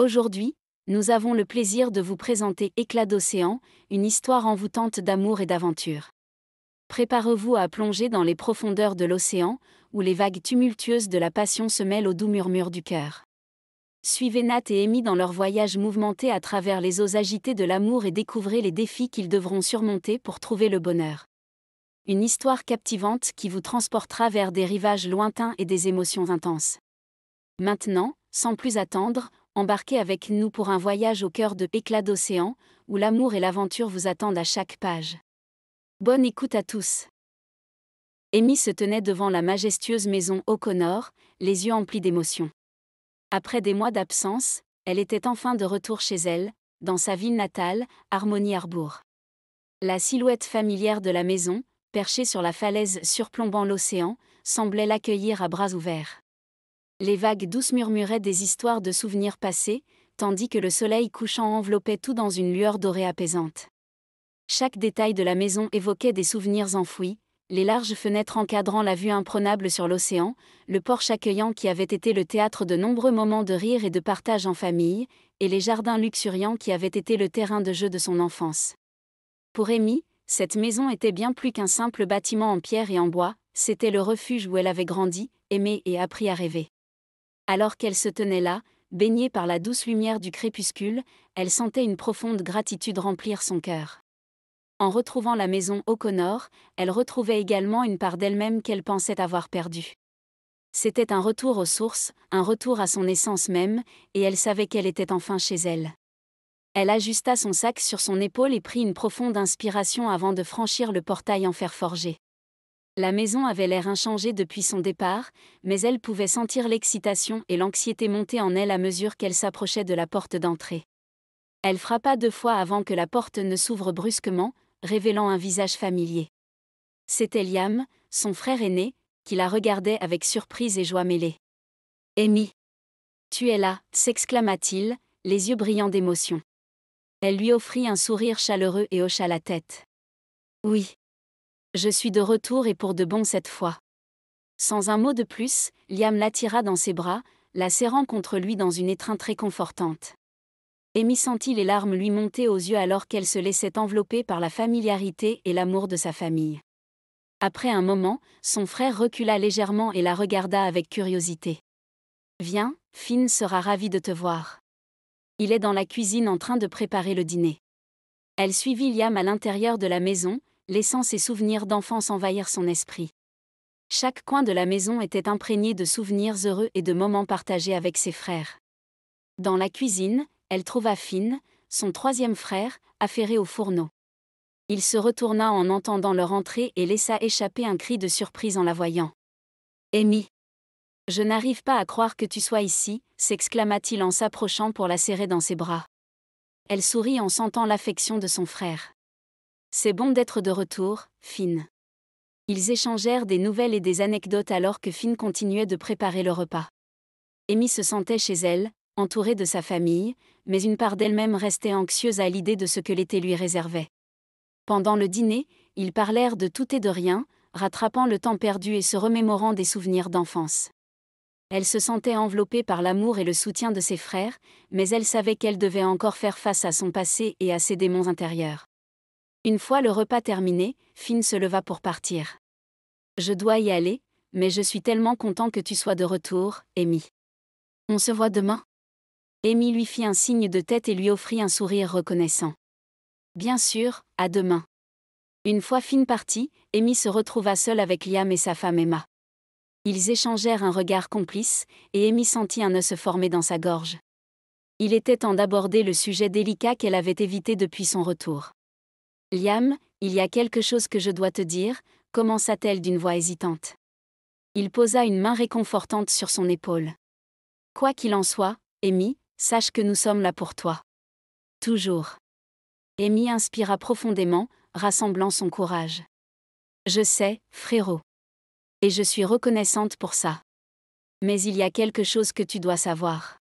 Aujourd'hui, nous avons le plaisir de vous présenter Éclat d'océan, une histoire envoûtante d'amour et d'aventure. Préparez-vous à plonger dans les profondeurs de l'océan, où les vagues tumultueuses de la passion se mêlent aux doux murmures du cœur. Suivez Nat et Amy dans leur voyage mouvementé à travers les eaux agitées de l'amour et découvrez les défis qu'ils devront surmonter pour trouver le bonheur. Une histoire captivante qui vous transportera vers des rivages lointains et des émotions intenses. Maintenant, sans plus attendre, embarquez avec nous pour un voyage au cœur de Éclat d'océan, où l'amour et l'aventure vous attendent à chaque page. Bonne écoute à tous. Amy se tenait devant la majestueuse maison O'Connor, les yeux emplis d'émotion. Après des mois d'absence, elle était enfin de retour chez elle, dans sa ville natale, Harmony Harbour. La silhouette familière de la maison, perchée sur la falaise surplombant l'océan, semblait l'accueillir à bras ouverts. Les vagues douces murmuraient des histoires de souvenirs passés, tandis que le soleil couchant enveloppait tout dans une lueur dorée apaisante. Chaque détail de la maison évoquait des souvenirs enfouis, les larges fenêtres encadrant la vue imprenable sur l'océan, le porche accueillant qui avait été le théâtre de nombreux moments de rire et de partage en famille, et les jardins luxuriants qui avaient été le terrain de jeu de son enfance. Pour Amy, cette maison était bien plus qu'un simple bâtiment en pierre et en bois, c'était le refuge où elle avait grandi, aimé et appris à rêver. Alors qu'elle se tenait là, baignée par la douce lumière du crépuscule, elle sentait une profonde gratitude remplir son cœur. En retrouvant la maison O'Connor, elle retrouvait également une part d'elle-même qu'elle pensait avoir perdue. C'était un retour aux sources, un retour à son essence même, et elle savait qu'elle était enfin chez elle. Elle ajusta son sac sur son épaule et prit une profonde inspiration avant de franchir le portail en fer forgé. La maison avait l'air inchangée depuis son départ, mais elle pouvait sentir l'excitation et l'anxiété monter en elle à mesure qu'elle s'approchait de la porte d'entrée. Elle frappa 2 fois avant que la porte ne s'ouvre brusquement, révélant un visage familier. C'était Liam, son frère aîné, qui la regardait avec surprise et joie mêlée. « Amy, tu es là !» s'exclama-t-il, les yeux brillants d'émotion. Elle lui offrit un sourire chaleureux et hocha la tête. « Oui. Je suis de retour et pour de bon cette fois. » Sans un mot de plus, Liam l'attira dans ses bras, la serrant contre lui dans une étreinte réconfortante. Amy sentit les larmes lui monter aux yeux alors qu'elle se laissait envelopper par la familiarité et l'amour de sa famille. Après un moment, son frère recula légèrement et la regarda avec curiosité. « Viens, Finn sera ravi de te voir. Il est dans la cuisine en train de préparer le dîner. » Elle suivit Liam à l'intérieur de la maison, laissant ses souvenirs d'enfance envahir son esprit. Chaque coin de la maison était imprégné de souvenirs heureux et de moments partagés avec ses frères. Dans la cuisine, elle trouva Finn, son 3e frère, affairé au fourneau. Il se retourna en entendant leur entrée et laissa échapper un cri de surprise en la voyant. « Amy, je n'arrive pas à croire que tu sois ici », s'exclama-t-il en s'approchant pour la serrer dans ses bras. Elle sourit en sentant l'affection de son frère. « C'est bon d'être de retour, Finn. » Ils échangèrent des nouvelles et des anecdotes alors que Finn continuait de préparer le repas. Amy se sentait chez elle, entourée de sa famille, mais une part d'elle-même restait anxieuse à l'idée de ce que l'été lui réservait. Pendant le dîner, ils parlèrent de tout et de rien, rattrapant le temps perdu et se remémorant des souvenirs d'enfance. Elle se sentait enveloppée par l'amour et le soutien de ses frères, mais elle savait qu'elle devait encore faire face à son passé et à ses démons intérieurs. Une fois le repas terminé, Finn se leva pour partir. « Je dois y aller, mais je suis tellement content que tu sois de retour, Amy. On se voit demain ?» Amy lui fit un signe de tête et lui offrit un sourire reconnaissant. « Bien sûr, à demain. » Une fois Finn parti, Amy se retrouva seule avec Liam et sa femme Emma. Ils échangèrent un regard complice, et Amy sentit un nœud se former dans sa gorge. Il était temps d'aborder le sujet délicat qu'elle avait évité depuis son retour. « Liam, il y a quelque chose que je dois te dire », commença-t-elle d'une voix hésitante. Il posa une main réconfortante sur son épaule. « Quoi qu'il en soit, Amy, sache que nous sommes là pour toi. Toujours. » Amy inspira profondément, rassemblant son courage. « Je sais, frérot. Et je suis reconnaissante pour ça. Mais il y a quelque chose que tu dois savoir. »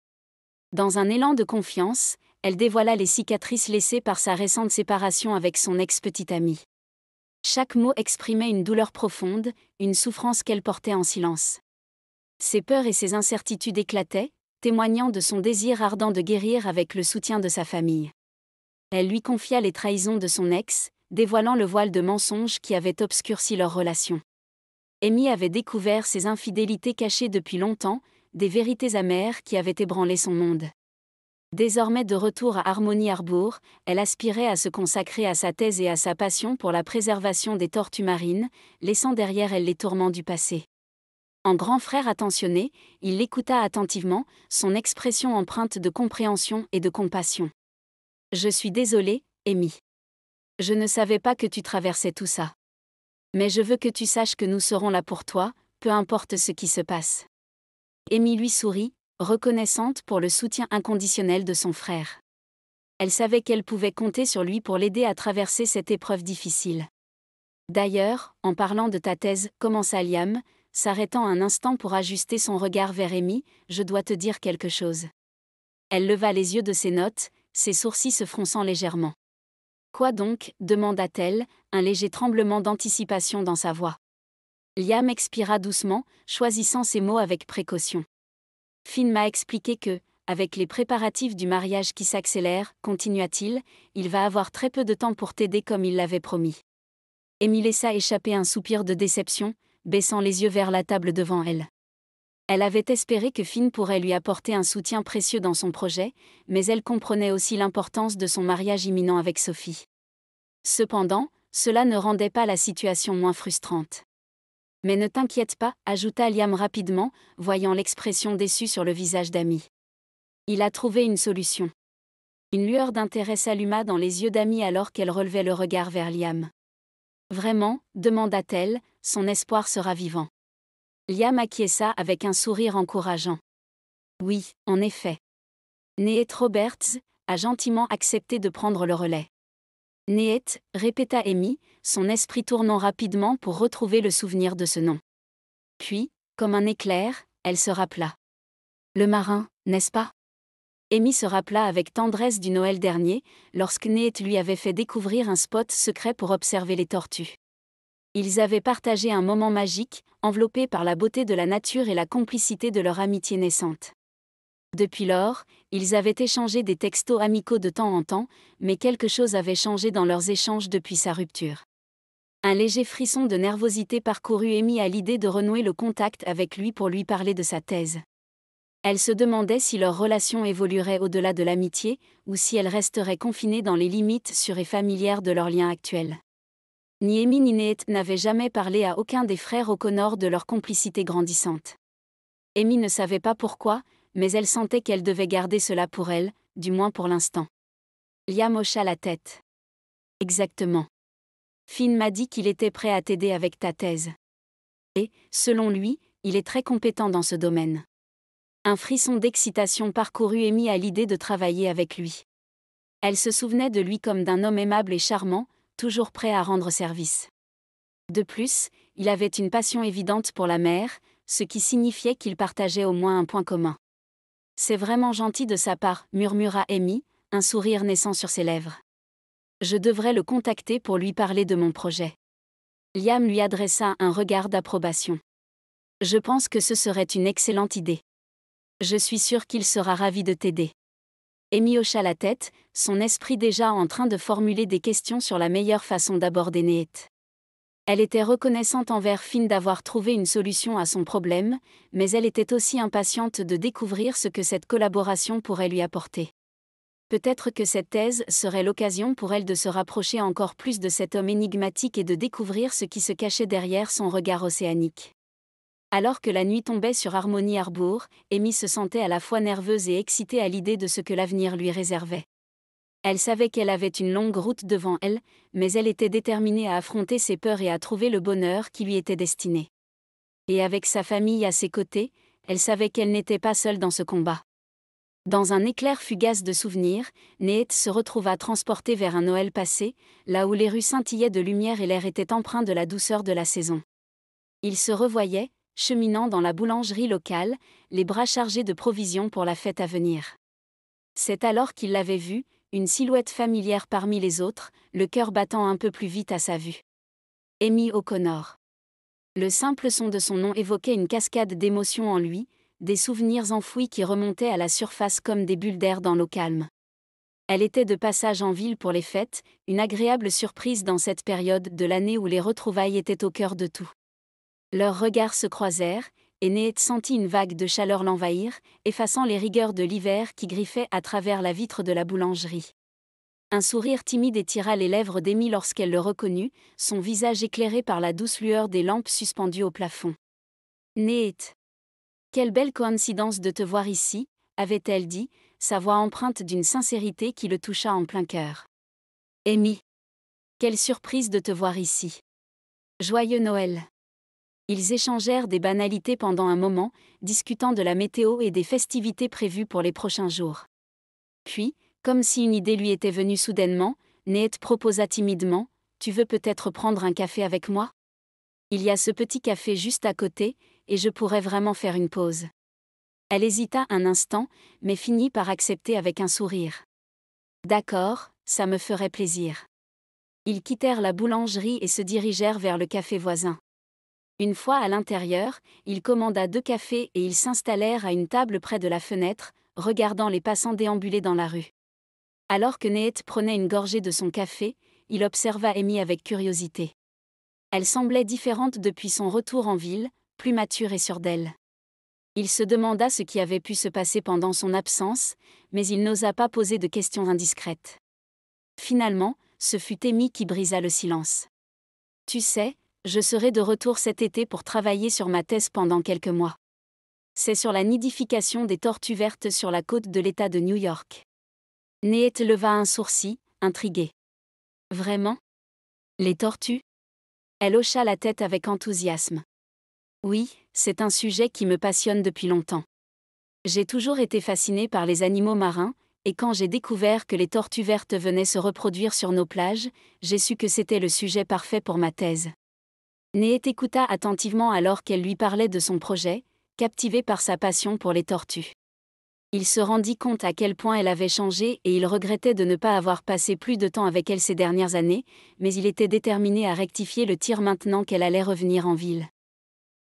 Dans un élan de confiance, elle dévoila les cicatrices laissées par sa récente séparation avec son ex-petite amie. Chaque mot exprimait une douleur profonde, une souffrance qu'elle portait en silence. Ses peurs et ses incertitudes éclataient, témoignant de son désir ardent de guérir avec le soutien de sa famille. Elle lui confia les trahisons de son ex, dévoilant le voile de mensonges qui avait obscurci leur relation. Amy avait découvert ses infidélités cachées depuis longtemps, des vérités amères qui avaient ébranlé son monde. Désormais de retour à Harmony Harbour, elle aspirait à se consacrer à sa thèse et à sa passion pour la préservation des tortues marines, laissant derrière elle les tourments du passé. En grand frère attentionné, il l'écouta attentivement, son expression empreinte de compréhension et de compassion. « Je suis désolé, Amy. Je ne savais pas que tu traversais tout ça. Mais je veux que tu saches que nous serons là pour toi, peu importe ce qui se passe. » Amy lui sourit, reconnaissante pour le soutien inconditionnel de son frère. Elle savait qu'elle pouvait compter sur lui pour l'aider à traverser cette épreuve difficile. D'ailleurs, en parlant de ta thèse, commença Liam, s'arrêtant un instant pour ajuster son regard vers Amy, je dois te dire quelque chose. Elle leva les yeux de ses notes, ses sourcils se fronçant légèrement. Quoi donc, demanda-t-elle, un léger tremblement d'anticipation dans sa voix. Liam expira doucement, choisissant ses mots avec précaution. Finn m'a expliqué que, avec les préparatifs du mariage qui s'accélèrent, continua-t-il, il va avoir très peu de temps pour t'aider comme il l'avait promis. Amy laissa échapper un soupir de déception, baissant les yeux vers la table devant elle. Elle avait espéré que Finn pourrait lui apporter un soutien précieux dans son projet, mais elle comprenait aussi l'importance de son mariage imminent avec Sophie. Cependant, cela ne rendait pas la situation moins frustrante. Mais ne t'inquiète pas, ajouta Liam rapidement, voyant l'expression déçue sur le visage d'Amy. Il a trouvé une solution. Une lueur d'intérêt s'alluma dans les yeux d'Amy alors qu'elle relevait le regard vers Liam. Vraiment, demanda-t-elle, son espoir se ravivant. Liam acquiesça avec un sourire encourageant. Oui, en effet. Nate Roberts a gentiment accepté de prendre le relais. Nate, répéta Amy, son esprit tournant rapidement pour retrouver le souvenir de ce nom. Puis, comme un éclair, elle se rappela. Le marin, n'est-ce pas? Amy se rappela avec tendresse du Noël dernier, lorsque Nate lui avait fait découvrir un spot secret pour observer les tortues. Ils avaient partagé un moment magique, enveloppé par la beauté de la nature et la complicité de leur amitié naissante. Depuis lors, ils avaient échangé des textos amicaux de temps en temps, mais quelque chose avait changé dans leurs échanges depuis sa rupture. Un léger frisson de nervosité parcourut Amy à l'idée de renouer le contact avec lui pour lui parler de sa thèse. Elle se demandait si leur relation évoluerait au-delà de l'amitié, ou si elle resterait confinée dans les limites sûres et familières de leur lien actuel. Ni Amy ni Nate n'avaient jamais parlé à aucun des frères O'Connor de leur complicité grandissante. Amy ne savait pas pourquoi, mais elle sentait qu'elle devait garder cela pour elle, du moins pour l'instant. Liam hocha la tête. Exactement. Finn m'a dit qu'il était prêt à t'aider avec ta thèse. Et, selon lui, il est très compétent dans ce domaine. Un frisson d'excitation parcourut Amy à l'idée de travailler avec lui. Elle se souvenait de lui comme d'un homme aimable et charmant, toujours prêt à rendre service. De plus, il avait une passion évidente pour la mer, ce qui signifiait qu'ils partageaient au moins un point commun. C'est vraiment gentil de sa part, murmura Amy, un sourire naissant sur ses lèvres. Je devrais le contacter pour lui parler de mon projet. Liam lui adressa un regard d'approbation. Je pense que ce serait une excellente idée. Je suis sûre qu'il sera ravi de t'aider. Amy hocha la tête, son esprit déjà en train de formuler des questions sur la meilleure façon d'aborder Nate. Elle était reconnaissante envers Finn d'avoir trouvé une solution à son problème, mais elle était aussi impatiente de découvrir ce que cette collaboration pourrait lui apporter. Peut-être que cette thèse serait l'occasion pour elle de se rapprocher encore plus de cet homme énigmatique et de découvrir ce qui se cachait derrière son regard océanique. Alors que la nuit tombait sur Harmony Harbour, Amy se sentait à la fois nerveuse et excitée à l'idée de ce que l'avenir lui réservait. Elle savait qu'elle avait une longue route devant elle, mais elle était déterminée à affronter ses peurs et à trouver le bonheur qui lui était destiné. Et avec sa famille à ses côtés, elle savait qu'elle n'était pas seule dans ce combat. Dans un éclair fugace de souvenirs, Nate se retrouva transporté vers un Noël passé, là où les rues scintillaient de lumière et l'air était empreint de la douceur de la saison. Ils se revoyaient, cheminant dans la boulangerie locale, les bras chargés de provisions pour la fête à venir. C'est alors qu'il l'avait vue, une silhouette familière parmi les autres, le cœur battant un peu plus vite à sa vue. Amy O'Connor. Le simple son de son nom évoquait une cascade d'émotions en lui, des souvenirs enfouis qui remontaient à la surface comme des bulles d'air dans l'eau calme. Elle était de passage en ville pour les fêtes, une agréable surprise dans cette période de l'année où les retrouvailles étaient au cœur de tout. Leurs regards se croisèrent, et Nate sentit une vague de chaleur l'envahir, effaçant les rigueurs de l'hiver qui griffaient à travers la vitre de la boulangerie. Un sourire timide étira les lèvres d'Amy lorsqu'elle le reconnut, son visage éclairé par la douce lueur des lampes suspendues au plafond. « Nate! Quelle belle coïncidence de te voir ici !» avait-elle dit, sa voix empreinte d'une sincérité qui le toucha en plein cœur. « Amy! Quelle surprise de te voir ici! Joyeux Noël !» Ils échangèrent des banalités pendant un moment, discutant de la météo et des festivités prévues pour les prochains jours. Puis, comme si une idée lui était venue soudainement, Nate proposa timidement : « Tu veux peut-être prendre un café avec moi ? Il y a ce petit café juste à côté, et je pourrais vraiment faire une pause. » Elle hésita un instant, mais finit par accepter avec un sourire. « D'accord, ça me ferait plaisir. » Ils quittèrent la boulangerie et se dirigèrent vers le café voisin. Une fois à l'intérieur, il commanda 2 cafés et ils s'installèrent à une table près de la fenêtre, regardant les passants déambuler dans la rue. Alors que Nate prenait une gorgée de son café, il observa Amy avec curiosité. Elle semblait différente depuis son retour en ville, plus mature et sûre d'elle. Il se demanda ce qui avait pu se passer pendant son absence, mais il n'osa pas poser de questions indiscrètes. Finalement, ce fut Amy qui brisa le silence. « Tu sais, je serai de retour cet été pour travailler sur ma thèse pendant quelques mois. C'est sur la nidification des tortues vertes sur la côte de l'État de New York. » Nate leva un sourcil, intrigué. « Vraiment ? Les tortues ? » Elle hocha la tête avec enthousiasme. « Oui, c'est un sujet qui me passionne depuis longtemps. J'ai toujours été fascinée par les animaux marins, et quand j'ai découvert que les tortues vertes venaient se reproduire sur nos plages, j'ai su que c'était le sujet parfait pour ma thèse. » Nate écouta attentivement alors qu'elle lui parlait de son projet, captivé par sa passion pour les tortues. Il se rendit compte à quel point elle avait changé et il regrettait de ne pas avoir passé plus de temps avec elle ces dernières années, mais il était déterminé à rectifier le tir maintenant qu'elle allait revenir en ville.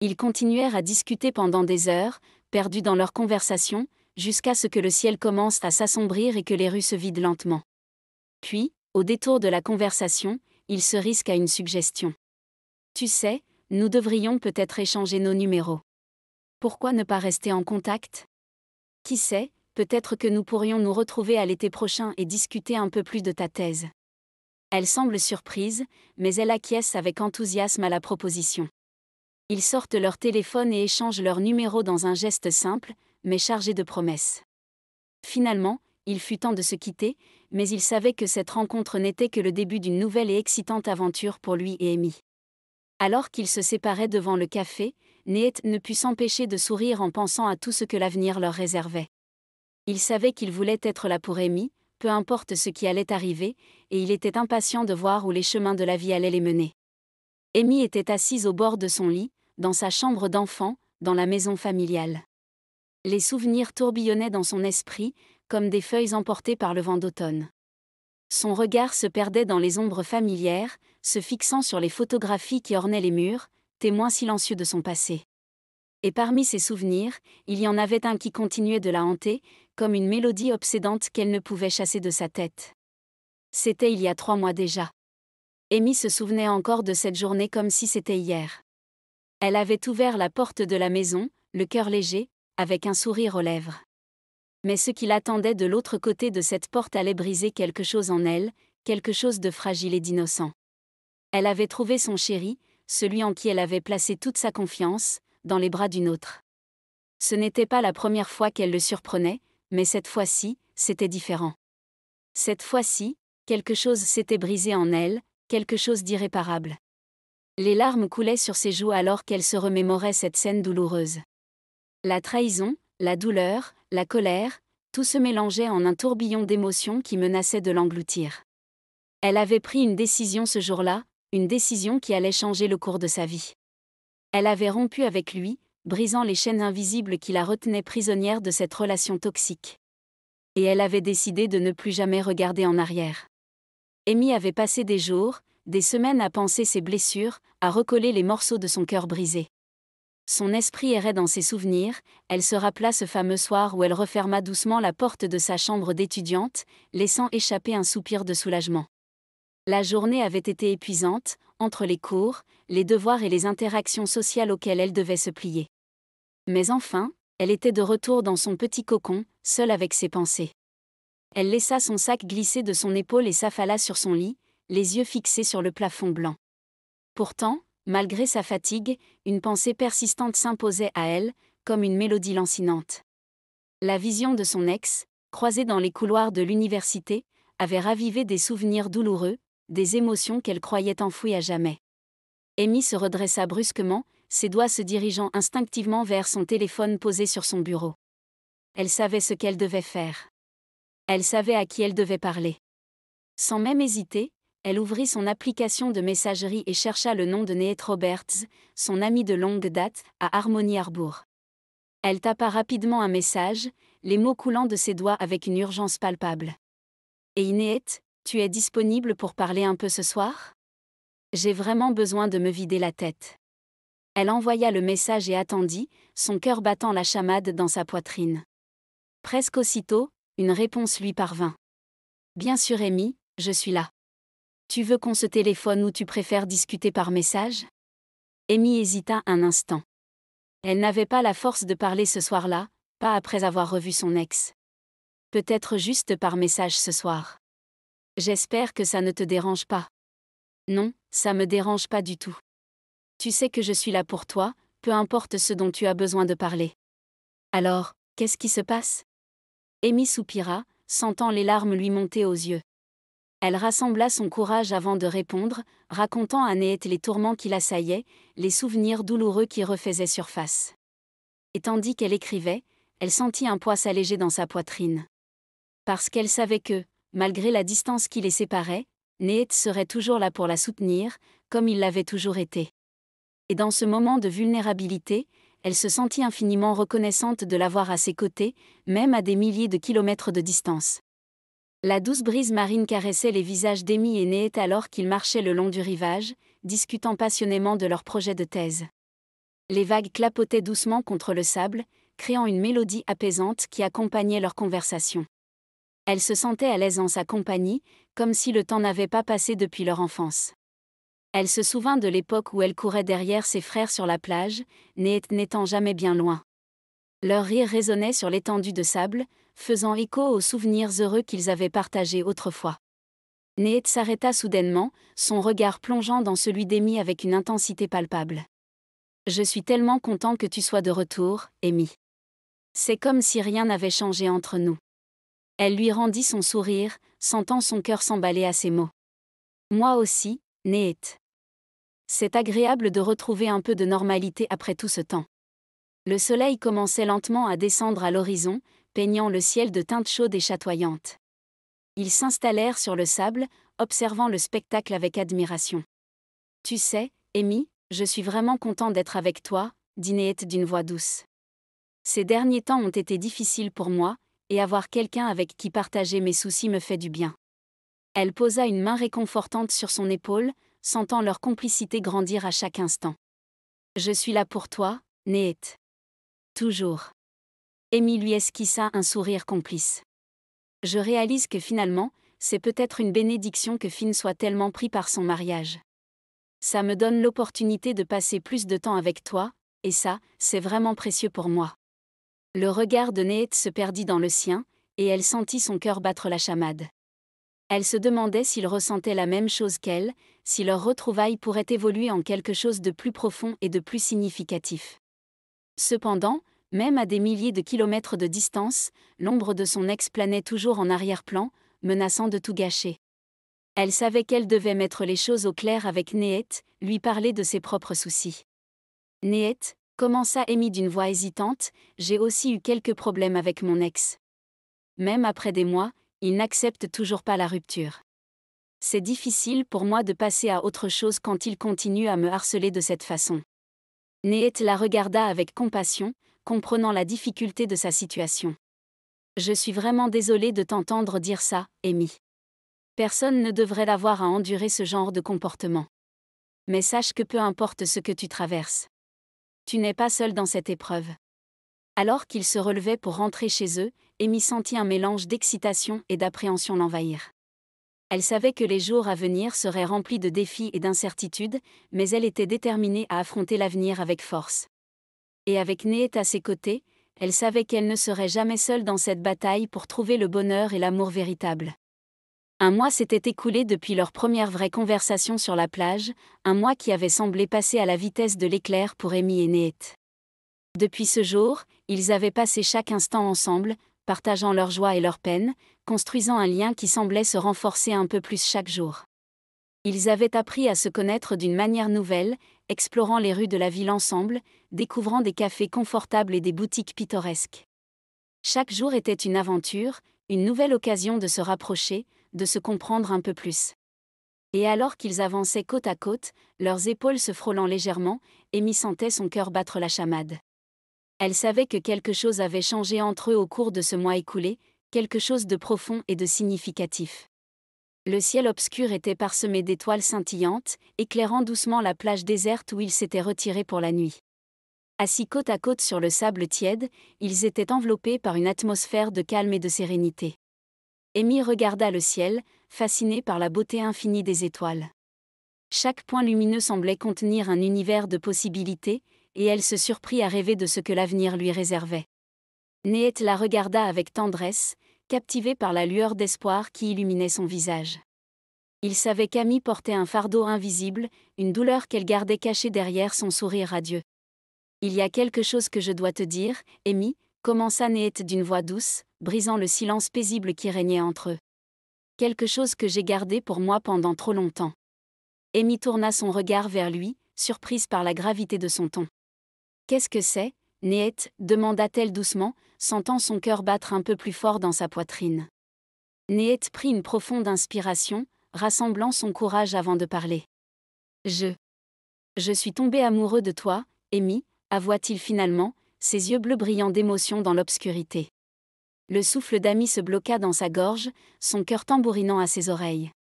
Ils continuèrent à discuter pendant des heures, perdus dans leur conversation, jusqu'à ce que le ciel commence à s'assombrir et que les rues se vident lentement. Puis, au détour de la conversation, il se risque à une suggestion. « Tu sais, nous devrions peut-être échanger nos numéros. Pourquoi ne pas rester en contact ? Qui sait, peut-être que nous pourrions nous retrouver à l'été prochain et discuter un peu plus de ta thèse. » Elle semble surprise, mais elle acquiesce avec enthousiasme à la proposition. Ils sortent leur téléphone et échangent leurs numéros dans un geste simple, mais chargé de promesses. Finalement, il fut temps de se quitter, mais il savait que cette rencontre n'était que le début d'une nouvelle et excitante aventure pour lui et Amy. Alors qu'ils se séparaient devant le café, Nate ne put s'empêcher de sourire en pensant à tout ce que l'avenir leur réservait. Il savait qu'il voulait être là pour Amy, peu importe ce qui allait arriver, et il était impatient de voir où les chemins de la vie allaient les mener. Amy était assise au bord de son lit, dans sa chambre d'enfant, dans la maison familiale. Les souvenirs tourbillonnaient dans son esprit, comme des feuilles emportées par le vent d'automne. Son regard se perdait dans les ombres familières, se fixant sur les photographies qui ornaient les murs, témoins silencieux de son passé. Et parmi ces souvenirs, il y en avait un qui continuait de la hanter, comme une mélodie obsédante qu'elle ne pouvait chasser de sa tête. C'était il y a 3 mois déjà. Amy se souvenait encore de cette journée comme si c'était hier. Elle avait ouvert la porte de la maison, le cœur léger, avec un sourire aux lèvres. Mais ce qui l'attendait de l'autre côté de cette porte allait briser quelque chose en elle, quelque chose de fragile et d'innocent. Elle avait trouvé son chéri, celui en qui elle avait placé toute sa confiance, dans les bras d'une autre. Ce n'était pas la première fois qu'elle le surprenait, mais cette fois-ci, c'était différent. Cette fois-ci, quelque chose s'était brisé en elle, quelque chose d'irréparable. Les larmes coulaient sur ses joues alors qu'elle se remémorait cette scène douloureuse. La trahison, la douleur, la colère, tout se mélangeait en un tourbillon d'émotions qui menaçait de l'engloutir. Elle avait pris une décision ce jour-là, une décision qui allait changer le cours de sa vie. Elle avait rompu avec lui, brisant les chaînes invisibles qui la retenaient prisonnière de cette relation toxique. Et elle avait décidé de ne plus jamais regarder en arrière. Amy avait passé des jours, des semaines à panser ses blessures, à recoller les morceaux de son cœur brisé. Son esprit errait dans ses souvenirs, elle se rappela ce fameux soir où elle referma doucement la porte de sa chambre d'étudiante, laissant échapper un soupir de soulagement. La journée avait été épuisante, entre les cours, les devoirs et les interactions sociales auxquelles elle devait se plier. Mais enfin, elle était de retour dans son petit cocon, seule avec ses pensées. Elle laissa son sac glisser de son épaule et s'affala sur son lit, les yeux fixés sur le plafond blanc. Pourtant, malgré sa fatigue, une pensée persistante s'imposait à elle, comme une mélodie lancinante. La vision de son ex, croisée dans les couloirs de l'université, avait ravivé des souvenirs douloureux, des émotions qu'elle croyait enfouies à jamais. Amy se redressa brusquement, ses doigts se dirigeant instinctivement vers son téléphone posé sur son bureau. Elle savait ce qu'elle devait faire. Elle savait à qui elle devait parler. Sans même hésiter, elle ouvrit son application de messagerie et chercha le nom de Nate Roberts, son ami de longue date, à Harmony Harbour. Elle tapa rapidement un message, les mots coulant de ses doigts avec une urgence palpable. « Hey Nate, tu es disponible pour parler un peu ce soir ? J'ai vraiment besoin de me vider la tête. » Elle envoya le message et attendit, son cœur battant la chamade dans sa poitrine. Presque aussitôt, une réponse lui parvint. « Bien sûr Amy, je suis là. Tu veux qu'on se téléphone ou tu préfères discuter par message ?» Amy hésita un instant. Elle n'avait pas la force de parler ce soir-là, pas après avoir revu son ex. Peut-être juste par message ce soir. « J'espère que ça ne te dérange pas. » « Non, ça me dérange pas du tout. Tu sais que je suis là pour toi, peu importe ce dont tu as besoin de parler. » « Alors, qu'est-ce qui se passe ?» Amy soupira, sentant les larmes lui monter aux yeux. Elle rassembla son courage avant de répondre, racontant à Nate les tourments qui l'assaillaient, les souvenirs douloureux qui refaisaient surface. Et tandis qu'elle écrivait, elle sentit un poids s'alléger dans sa poitrine. Parce qu'elle savait que, malgré la distance qui les séparait, Nate serait toujours là pour la soutenir, comme il l'avait toujours été. Et dans ce moment de vulnérabilité, elle se sentit infiniment reconnaissante de l'avoir à ses côtés, même à des milliers de kilomètres de distance. La douce brise marine caressait les visages d'Amy et Nate alors qu'ils marchaient le long du rivage, discutant passionnément de leur projet de thèse. Les vagues clapotaient doucement contre le sable, créant une mélodie apaisante qui accompagnait leur conversation. Elle se sentait à l'aise en sa compagnie, comme si le temps n'avait pas passé depuis leur enfance. Elle se souvint de l'époque où elle courait derrière ses frères sur la plage, Nate n'étant jamais bien loin. Leur rire résonnait sur l'étendue de sable, faisant écho aux souvenirs heureux qu'ils avaient partagés autrefois. Nate s'arrêta soudainement, son regard plongeant dans celui d'Amy avec une intensité palpable. « Je suis tellement content que tu sois de retour, Amy. C'est comme si rien n'avait changé entre nous. » Elle lui rendit son sourire, sentant son cœur s'emballer à ces mots. « Moi aussi, Nate. C'est agréable de retrouver un peu de normalité après tout ce temps. » Le soleil commençait lentement à descendre à l'horizon, peignant le ciel de teintes chaudes et chatoyantes. Ils s'installèrent sur le sable, observant le spectacle avec admiration. « Tu sais, Amy, je suis vraiment content d'être avec toi, » dit Nate d'une voix douce. « Ces derniers temps ont été difficiles pour moi, et avoir quelqu'un avec qui partager mes soucis me fait du bien. » Elle posa une main réconfortante sur son épaule, sentant leur complicité grandir à chaque instant. « Je suis là pour toi, Nate. Toujours. » Amy lui esquissa un sourire complice. « Je réalise que finalement, c'est peut-être une bénédiction que Finn soit tellement pris par son mariage. Ça me donne l'opportunité de passer plus de temps avec toi, et ça, c'est vraiment précieux pour moi. » Le regard de Nate se perdit dans le sien, et elle sentit son cœur battre la chamade. Elle se demandait s'il ressentait la même chose qu'elle, si leur retrouvaille pourrait évoluer en quelque chose de plus profond et de plus significatif. Cependant, même à des milliers de kilomètres de distance, l'ombre de son ex planait toujours en arrière-plan, menaçant de tout gâcher. Elle savait qu'elle devait mettre les choses au clair avec Nate, lui parler de ses propres soucis. « Nate, » commença Amy d'une voix hésitante, « j'ai aussi eu quelques problèmes avec mon ex. Même après des mois, il n'accepte toujours pas la rupture. C'est difficile pour moi de passer à autre chose quand il continue à me harceler de cette façon. » Nate la regarda avec compassion, comprenant la difficulté de sa situation. « Je suis vraiment désolée de t'entendre dire ça, Amy. Personne ne devrait avoir à endurer ce genre de comportement. Mais sache que peu importe ce que tu traverses, Tu n'es pas seul dans cette épreuve. Alors qu'ils se relevaient pour rentrer chez eux, Amy sentit un mélange d'excitation et d'appréhension l'envahir. Elle savait que les jours à venir seraient remplis de défis et d'incertitudes, mais elle était déterminée à affronter l'avenir avec force. Et avec Neet à ses côtés, elle savait qu'elle ne serait jamais seule dans cette bataille pour trouver le bonheur et l'amour véritable. Un mois s'était écoulé depuis leur première vraie conversation sur la plage, un mois qui avait semblé passer à la vitesse de l'éclair pour Amy et Neet. Depuis ce jour, ils avaient passé chaque instant ensemble, partageant leur joie et leur peine, construisant un lien qui semblait se renforcer un peu plus chaque jour. Ils avaient appris à se connaître d'une manière nouvelle, explorant les rues de la ville ensemble, découvrant des cafés confortables et des boutiques pittoresques. Chaque jour était une aventure, une nouvelle occasion de se rapprocher, de se comprendre un peu plus. Et alors qu'ils avançaient côte à côte, leurs épaules se frôlant légèrement, Amy sentait son cœur battre la chamade. Elle savait que quelque chose avait changé entre eux au cours de ce mois écoulé, quelque chose de profond et de significatif. Le ciel obscur était parsemé d'étoiles scintillantes, éclairant doucement la plage déserte où ils s'étaient retirés pour la nuit. Assis côte à côte sur le sable tiède, ils étaient enveloppés par une atmosphère de calme et de sérénité. Amy regarda le ciel, fascinée par la beauté infinie des étoiles. Chaque point lumineux semblait contenir un univers de possibilités, et elle se surprit à rêver de ce que l'avenir lui réservait. Neet la regarda avec tendresse, captivée par la lueur d'espoir qui illuminait son visage. Il savait qu'Amy portait un fardeau invisible, une douleur qu'elle gardait cachée derrière son sourire radieux. « Il y a quelque chose que je dois te dire, Amy », commença Neet d'une voix douce, brisant le silence paisible qui régnait entre eux. « Quelque chose que j'ai gardé pour moi pendant trop longtemps. » Amy tourna son regard vers lui, surprise par la gravité de son ton. « Qu'est-ce que c'est, Neet ?» demanda-t-elle doucement, sentant son cœur battre un peu plus fort dans sa poitrine. Neet prit une profonde inspiration, rassemblant son courage avant de parler. « Je suis tombé amoureux de toi, Amy », avoua-t-il finalement, ses yeux bleus brillant d'émotion dans l'obscurité. Le souffle d'Amy se bloqua dans sa gorge, son cœur tambourinant à ses oreilles.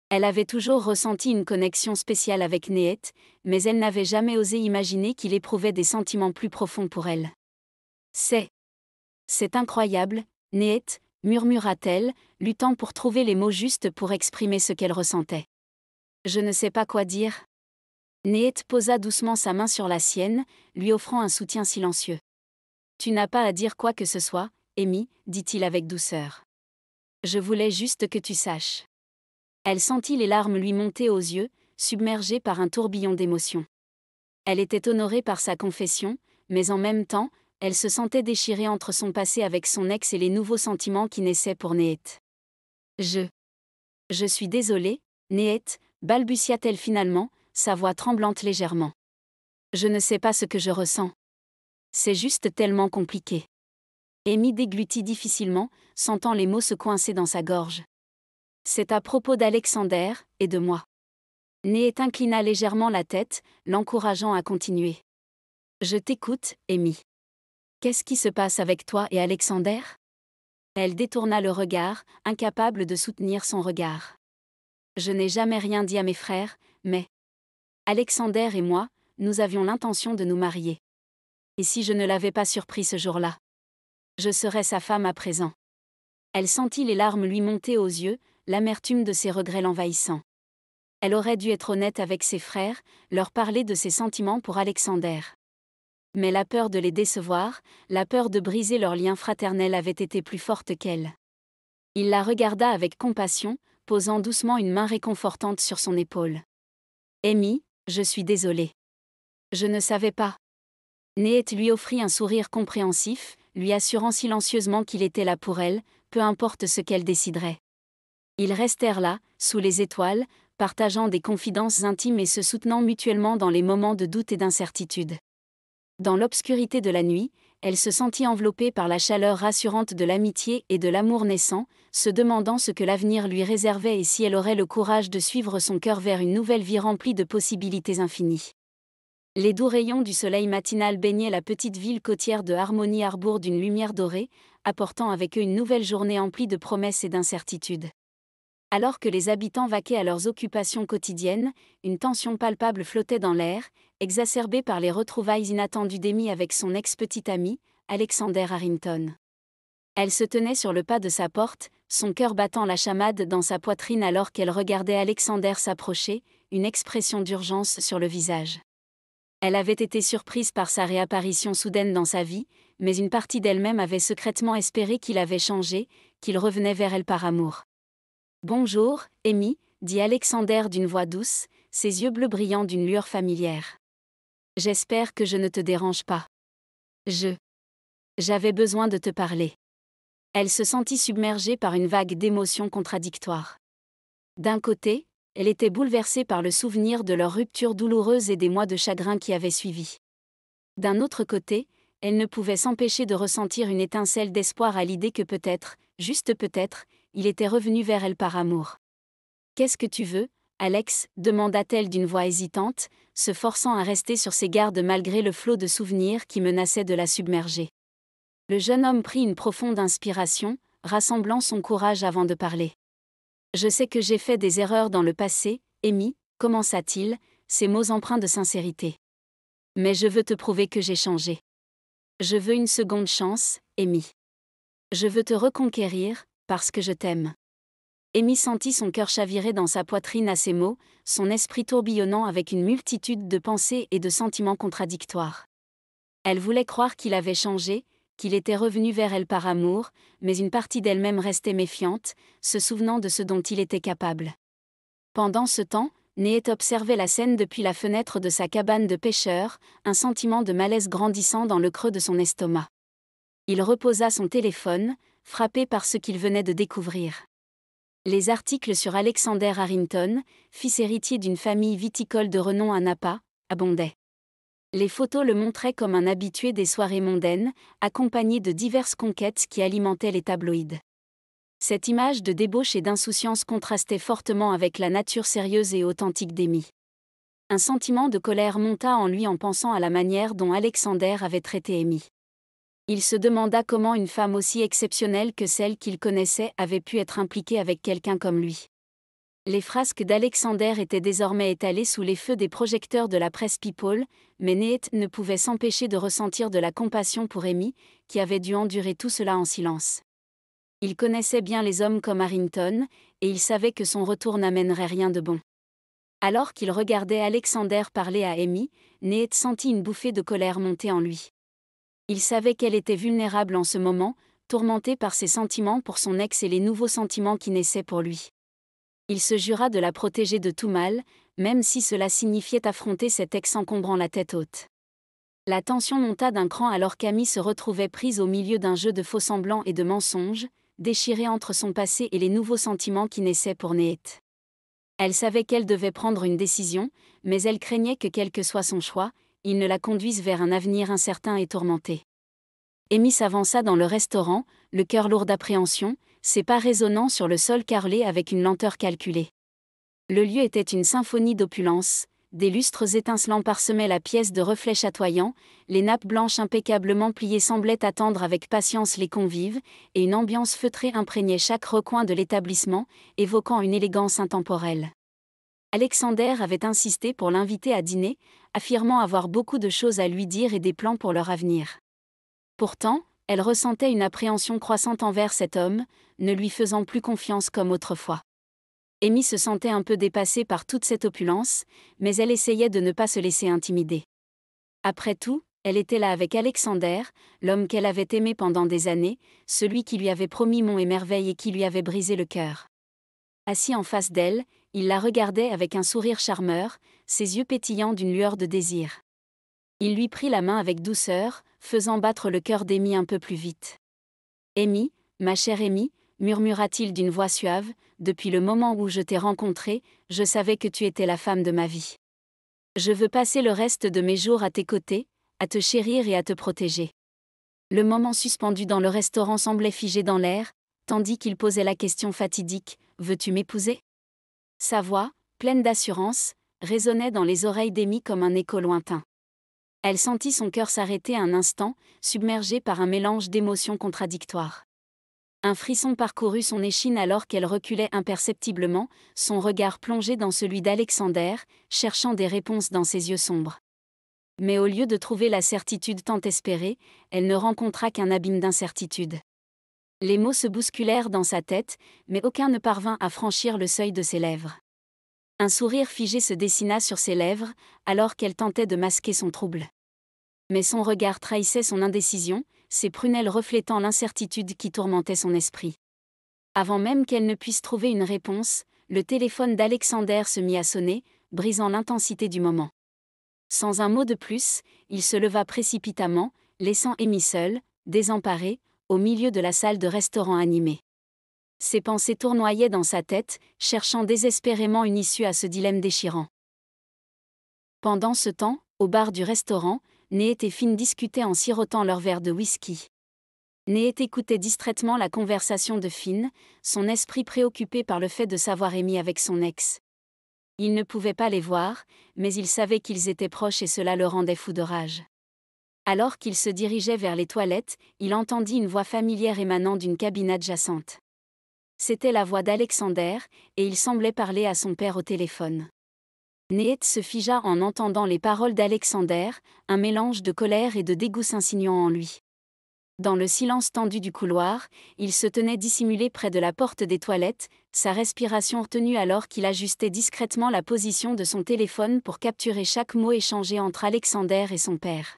Elle avait toujours ressenti une connexion spéciale avec Neet, mais elle n'avait jamais osé imaginer qu'il éprouvait des sentiments plus profonds pour elle. « C'est incroyable, Neet », murmura-t-elle, luttant pour trouver les mots justes pour exprimer ce qu'elle ressentait. « Je ne sais pas quoi dire. » Neet posa doucement sa main sur la sienne, lui offrant un soutien silencieux. « Tu n'as pas à dire quoi que ce soit, Amy, » dit-il avec douceur. « Je voulais juste que tu saches. » Elle sentit les larmes lui monter aux yeux, submergée par un tourbillon d'émotions. Elle était honorée par sa confession, mais en même temps, elle se sentait déchirée entre son passé avec son ex et les nouveaux sentiments qui naissaient pour Neet. « Je suis désolée, Neet », balbutia-t-elle finalement, sa voix tremblante légèrement. « Je ne sais pas ce que je ressens. C'est juste tellement compliqué. » Amy déglutit difficilement, sentant les mots se coincer dans sa gorge. « C'est à propos d'Alexander, et de moi. » Neet inclina légèrement la tête, l'encourageant à continuer. « Je t'écoute, Amy. Qu'est-ce qui se passe avec toi et Alexander ?» Elle détourna le regard, incapable de soutenir son regard. « Je n'ai jamais rien dit à mes frères, mais Alexander et moi, nous avions l'intention de nous marier. Et si je ne l'avais pas surpris ce jour-là, je serais sa femme à présent. » Elle sentit les larmes lui monter aux yeux, l'amertume de ses regrets l'envahissant. Elle aurait dû être honnête avec ses frères, leur parler de ses sentiments pour Alexander. Mais la peur de les décevoir, la peur de briser leur lien fraternel avait été plus forte qu'elle. Il la regarda avec compassion, posant doucement une main réconfortante sur son épaule. « Amy, je suis désolée. Je ne savais pas. » Neet lui offrit un sourire compréhensif, lui assurant silencieusement qu'il était là pour elle, peu importe ce qu'elle déciderait. Ils restèrent là, sous les étoiles, partageant des confidences intimes et se soutenant mutuellement dans les moments de doute et d'incertitude. Dans l'obscurité de la nuit, elle se sentit enveloppée par la chaleur rassurante de l'amitié et de l'amour naissant, se demandant ce que l'avenir lui réservait et si elle aurait le courage de suivre son cœur vers une nouvelle vie remplie de possibilités infinies. Les doux rayons du soleil matinal baignaient la petite ville côtière de Harmony Harbour d'une lumière dorée, apportant avec eux une nouvelle journée emplie de promesses et d'incertitudes. Alors que les habitants vaquaient à leurs occupations quotidiennes, une tension palpable flottait dans l'air, exacerbée par les retrouvailles inattendues d'Amy avec son ex-petit ami, Alexander Harrington. Elle se tenait sur le pas de sa porte, son cœur battant la chamade dans sa poitrine alors qu'elle regardait Alexander s'approcher, une expression d'urgence sur le visage. Elle avait été surprise par sa réapparition soudaine dans sa vie, mais une partie d'elle-même avait secrètement espéré qu'il avait changé, qu'il revenait vers elle par amour. « Bonjour, Amy », dit Alexander d'une voix douce, ses yeux bleus brillant d'une lueur familière. « J'espère que je ne te dérange pas. J'avais besoin de te parler. » Elle se sentit submergée par une vague d'émotions contradictoires. D'un côté, elle était bouleversée par le souvenir de leur rupture douloureuse et des mois de chagrin qui avaient suivi. D'un autre côté, elle ne pouvait s'empêcher de ressentir une étincelle d'espoir à l'idée que peut-être, juste peut-être, il était revenu vers elle par amour. « Qu'est-ce que tu veux, Alex » demanda-t-elle d'une voix hésitante, se forçant à rester sur ses gardes malgré le flot de souvenirs qui menaçait de la submerger. Le jeune homme prit une profonde inspiration, rassemblant son courage avant de parler. « Je sais que j'ai fait des erreurs dans le passé, Amy, commença-t-il, ses mots empreints de sincérité. Mais je veux te prouver que j'ai changé. Je veux une seconde chance, Amy. Je veux te reconquérir, parce que je t'aime. » Amy sentit son cœur chavirer dans sa poitrine à ces mots, son esprit tourbillonnant avec une multitude de pensées et de sentiments contradictoires. Elle voulait croire qu'il avait changé, qu'il était revenu vers elle par amour, mais une partie d'elle-même restait méfiante, se souvenant de ce dont il était capable. Pendant ce temps, Nate observait la scène depuis la fenêtre de sa cabane de pêcheur, un sentiment de malaise grandissant dans le creux de son estomac. Il reposa son téléphone, frappé par ce qu'il venait de découvrir. Les articles sur Alexander Harrington, fils héritier d'une famille viticole de renom à Napa, abondaient. Les photos le montraient comme un habitué des soirées mondaines, accompagné de diverses conquêtes qui alimentaient les tabloïds. Cette image de débauche et d'insouciance contrastait fortement avec la nature sérieuse et authentique d'Amy. Un sentiment de colère monta en lui en pensant à la manière dont Alexander avait traité Amy. Il se demanda comment une femme aussi exceptionnelle que celle qu'il connaissait avait pu être impliquée avec quelqu'un comme lui. Les frasques d'Alexander étaient désormais étalées sous les feux des projecteurs de la presse People, mais Nate ne pouvait s'empêcher de ressentir de la compassion pour Amy, qui avait dû endurer tout cela en silence. Il connaissait bien les hommes comme Harrington, et il savait que son retour n'amènerait rien de bon. Alors qu'il regardait Alexander parler à Amy, Nate sentit une bouffée de colère monter en lui. Il savait qu'elle était vulnérable en ce moment, tourmentée par ses sentiments pour son ex et les nouveaux sentiments qui naissaient pour lui. Il se jura de la protéger de tout mal, même si cela signifiait affronter cet ex encombrant la tête haute. La tension monta d'un cran alors qu'Amy se retrouvait prise au milieu d'un jeu de faux-semblants et de mensonges, déchirée entre son passé et les nouveaux sentiments qui naissaient pour Nate. Elle savait qu'elle devait prendre une décision, mais elle craignait que quel que soit son choix, il ne la conduise vers un avenir incertain et tourmenté. Amy s'avança dans le restaurant, le cœur lourd d'appréhension, ses pas résonnant sur le sol carrelé avec une lenteur calculée. Le lieu était une symphonie d'opulence, des lustres étincelants parsemaient la pièce de reflets chatoyants, les nappes blanches impeccablement pliées semblaient attendre avec patience les convives, et une ambiance feutrée imprégnait chaque recoin de l'établissement, évoquant une élégance intemporelle. Alexander avait insisté pour l'inviter à dîner, affirmant avoir beaucoup de choses à lui dire et des plans pour leur avenir. Pourtant, elle ressentait une appréhension croissante envers cet homme, ne lui faisant plus confiance comme autrefois. Amy se sentait un peu dépassée par toute cette opulence, mais elle essayait de ne pas se laisser intimider. Après tout, elle était là avec Alexander, l'homme qu'elle avait aimé pendant des années, celui qui lui avait promis monts et merveilles et qui lui avait brisé le cœur. Assis en face d'elle, il la regardait avec un sourire charmeur, ses yeux pétillants d'une lueur de désir. Il lui prit la main avec douceur, faisant battre le cœur d'Amy un peu plus vite. « Amy, ma chère Amy », murmura-t-il d'une voix suave, « depuis le moment où je t'ai rencontrée, je savais que tu étais la femme de ma vie. Je veux passer le reste de mes jours à tes côtés, à te chérir et à te protéger. » Le moment suspendu dans le restaurant semblait figé dans l'air, tandis qu'il posait la question fatidique « Veux-tu m'épouser ?» Sa voix, pleine d'assurance, résonnait dans les oreilles d'Amy comme un écho lointain. Elle sentit son cœur s'arrêter un instant, submergé par un mélange d'émotions contradictoires. Un frisson parcourut son échine alors qu'elle reculait imperceptiblement, son regard plongé dans celui d'Alexander, cherchant des réponses dans ses yeux sombres. Mais au lieu de trouver la certitude tant espérée, elle ne rencontra qu'un abîme d'incertitude. Les mots se bousculèrent dans sa tête, mais aucun ne parvint à franchir le seuil de ses lèvres. Un sourire figé se dessina sur ses lèvres, alors qu'elle tentait de masquer son trouble. Mais son regard trahissait son indécision, ses prunelles reflétant l'incertitude qui tourmentait son esprit. Avant même qu'elle ne puisse trouver une réponse, le téléphone d'Alexander se mit à sonner, brisant l'intensité du moment. Sans un mot de plus, il se leva précipitamment, laissant Amy seule, désemparée, au milieu de la salle de restaurant animée. Ses pensées tournoyaient dans sa tête, cherchant désespérément une issue à ce dilemme déchirant. Pendant ce temps, au bar du restaurant, Nate et Finn discutaient en sirotant leur verre de whisky. Nate écoutait distraitement la conversation de Finn, son esprit préoccupé par le fait de savoir Amy avec son ex. Il ne pouvait pas les voir, mais il savait qu'ils étaient proches et cela le rendait fou de rage. Alors qu'il se dirigeait vers les toilettes, il entendit une voix familière émanant d'une cabine adjacente. C'était la voix d'Alexander, et il semblait parler à son père au téléphone. Nate se figea en entendant les paroles d'Alexander, un mélange de colère et de dégoût s'insinuant en lui. Dans le silence tendu du couloir, il se tenait dissimulé près de la porte des toilettes, sa respiration retenue alors qu'il ajustait discrètement la position de son téléphone pour capturer chaque mot échangé entre Alexander et son père.